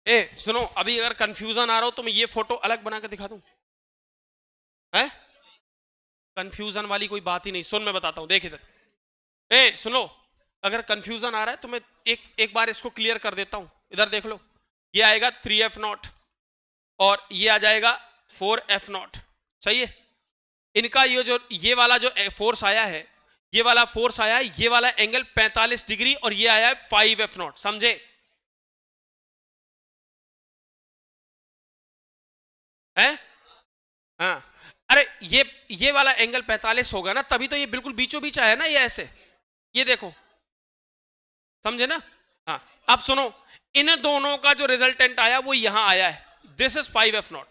ए सुनो, अभी अगर कंफ्यूजन आ रहा हो तो मैं ये फोटो अलग बना के दिखा दूं, है, कंफ्यूजन वाली कोई बात ही नहीं। सुन मैं बताता हूं, देख इधर, ए सुनो, अगर कंफ्यूजन आ रहा है तो मैं एक एक बार इसको क्लियर कर देता हूं, इधर देख लो। ये आएगा 3f0 और ये आ जाएगा 4f0, सही है। इनका ये वाला जो फोर्स आया है, ये वाला फोर्स आया है, ये वाला एंगल 45 डिग्री और ये आया है 5f0, समझे, है, हाँ। अरे ये वाला एंगल 45 होगा ना, तभी तो ये बिल्कुल बीचों बीच आया ना, ये ऐसे, ये देखो, समझे ना। हाँ, अब सुनो, इन दोनों का जो रिजल्टेंट आया वो यहां आया है, दिस इज 5f0,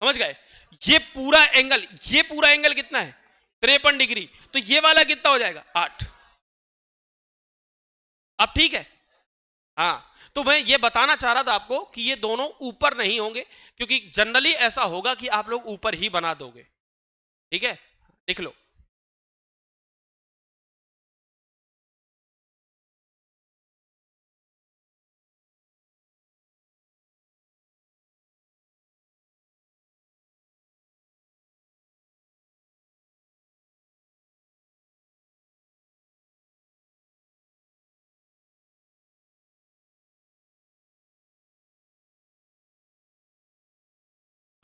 समझ गए। ये पूरा एंगल कितना है, 53 डिग्री, तो ये वाला कितना हो जाएगा, 8। अब ठीक है, हाँ। तो मैं ये बताना चाह रहा था आपको कि ये दोनों ऊपर नहीं होंगे, क्योंकि जनरली ऐसा होगा कि आप लोग ऊपर ही बना दोगे, ठीक है, लिख लो।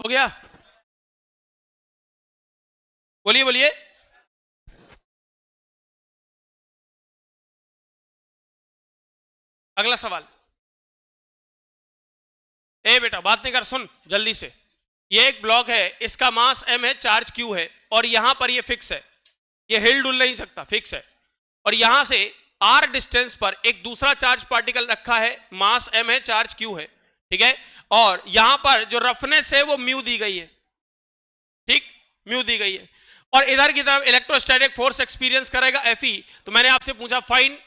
गया? बोलिए बोलिए। अगला सवाल। ए बेटा बात नहीं कर, सुन जल्दी से। ये एक ब्लॉक है, इसका मास m है, चार्ज q है, और यहां पर ये फिक्स है, ये हिल डुल नहीं सकता, फिक्स है। और यहां से r डिस्टेंस पर एक दूसरा चार्ज पार्टिकल रखा है, मास m है, चार्ज q है, ठीक है। और यहां पर जो रफनेस है वो म्यू दी गई है, ठीक, म्यू दी गई है। और इधर की तरफ इलेक्ट्रोस्टैटिक फोर्स एक्सपीरियंस करेगा Fe। तो मैंने आपसे पूछा find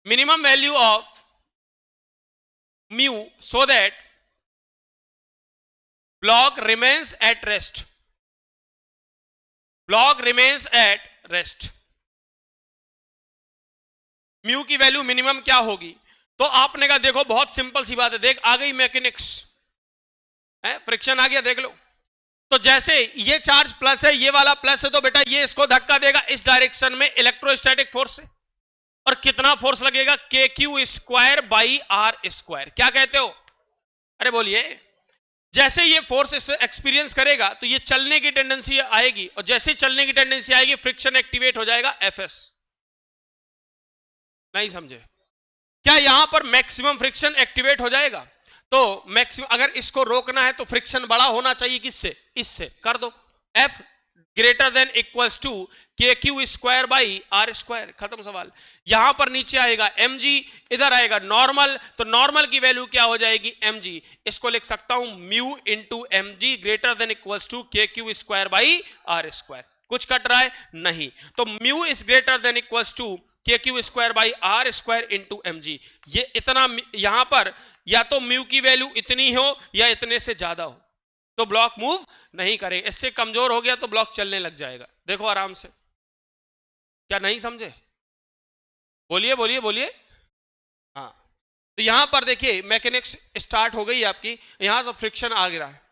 minimum value of mu so that block remains at rest, block remains at rest। mu की वैल्यू मिनिमम क्या होगी? तो आपने कहा देखो बहुत सिंपल सी बात है, देख आ गई मैकेनिक्स है, फ्रिक्शन आ गया, देख लो। तो जैसे ये चार्ज प्लस है, ये वाला प्लस है, तो बेटा ये इसको धक्का देगा इस डायरेक्शन में इलेक्ट्रोस्टैटिक फोर्स से। और कितना फोर्स लगेगा? K Q square by are square. क्या कहते हो? अरे बोलिए। जैसे ये फोर्स एक्सपीरियंस करेगा तो ये चलने की टेंडेंसी आएगी, और जैसे चलने की टेंडेंसी आएगी फ्रिक्शन एक्टिवेट हो जाएगा, एफएस। नहीं समझे क्या? यहां पर मैक्सिमम फ्रिक्शन एक्टिवेट हो जाएगा। तो मैक्सिमम अगर इसको रोकना है तो फ्रिक्शन बड़ा होना चाहिए, किससे? इससे। कर दो, F greater than equals to k Q square by are square, खत्म सवाल। यहां पर नीचे आएगा mg, इधर आएगा नॉर्मल, तो नॉर्मल की वैल्यू क्या हो जाएगी? mg। इसको लिख सकता हूं mu into mg greater than equals to k Q square by are square. कुछ कट रहा है? नहीं। तो mu is greater than equals to k Q square by are square into mg। ये इतना, यहां पर या तो म्यू की वैल्यू इतनी हो या इतने से ज्यादा हो, तो ब्लॉक मूव नहीं करेगा। इससे कमजोर हो गया तो ब्लॉक चलने लग जाएगा। देखो आराम से। क्या नहीं समझे? बोलिए बोलिए बोलिए। हाँ, तो यहां पर देखिए मैकेनिक्स स्टार्ट हो गई आपकी, यहां से फ्रिक्शन आ गिरा है।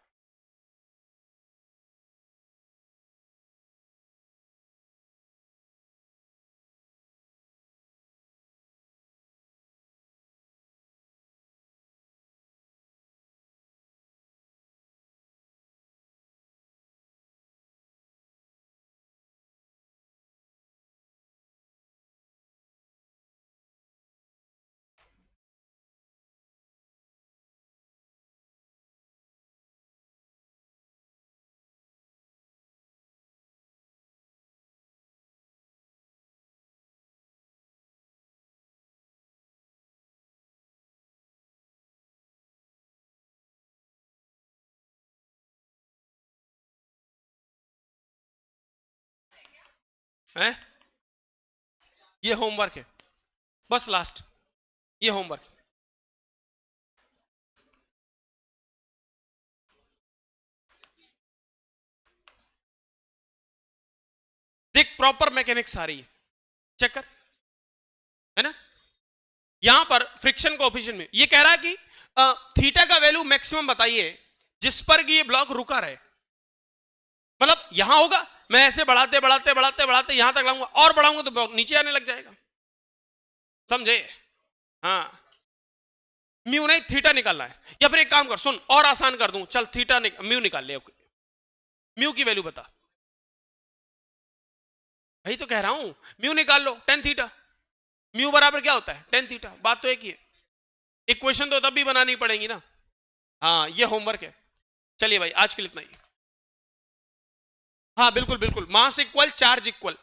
हैं? ये होमवर्क है बस, लास्ट ये होमवर्क। देख प्रॉपर मैकेनिक्स आ रही है, चेक कर, है ना। यहां पर फ्रिक्शन कोएफिशिएंट में ये कह रहा है कि थीटा का वैल्यू मैक्सिमम बताइए जिस पर कि ये ब्लॉक रुका रहे। मतलब यहां होगा, मैं ऐसे बढ़ाते बढ़ाते बढ़ाते बढ़ाते यहां तक लाऊंगा, और बढ़ाऊंगा तो ब्लॉक नीचे आने लग जाएगा, समझे? हाँ, म्यू नहीं थीटा निकालना है। या फिर एक काम कर, सुन और आसान कर दूं, चल थीटा म्यू निकाल ले। म्यू की वैल्यू बता। वही तो कह रहा हूं, म्यू निकाल लो, टेन थीटा। म्यू बराबर क्या होता है? Tan theta. बात तो एक ही है, इक्वेशन तो तब भी बनानी पड़ेगी ना। हाँ, ये होमवर्क है। चलिए भाई आज के लिए इतना ही। हाँ बिल्कुल बिल्कुल, मास इक्वल चार्ज इक्वल।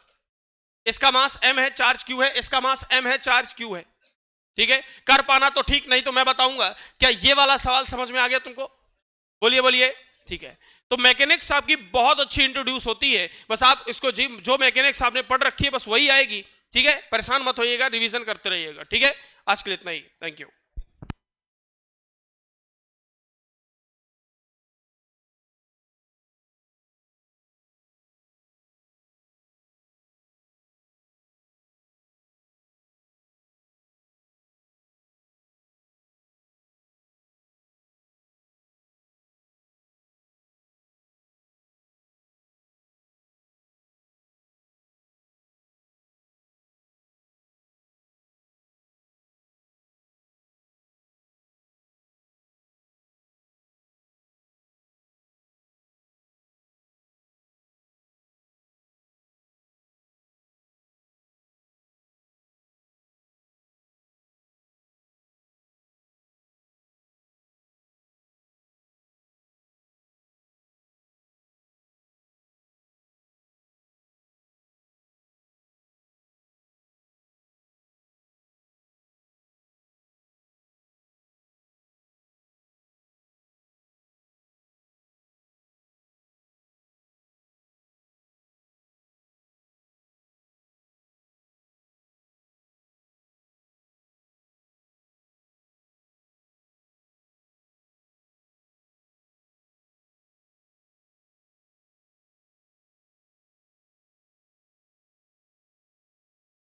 इसका मास m है, चार्ज q है, इसका मास m है, चार्ज q है। ठीक है, कर पाना तो ठीक, नहीं तो मैं बताऊंगा। क्या ये वाला सवाल समझ में आ गया तुमको? बोलिए बोलिए। ठीक है, तो मैकेनिक्स आपकी बहुत अच्छी इंट्रोड्यूस होती है, बस आप इसको जो मैकेनिक्स आपने पढ़ रखी है बस वही आएगी। ठीक है, परेशान मत होइएगा, रिवीजन करते रहिएगा। ठीक है, आज के लिए इतना ही, थैंक यू।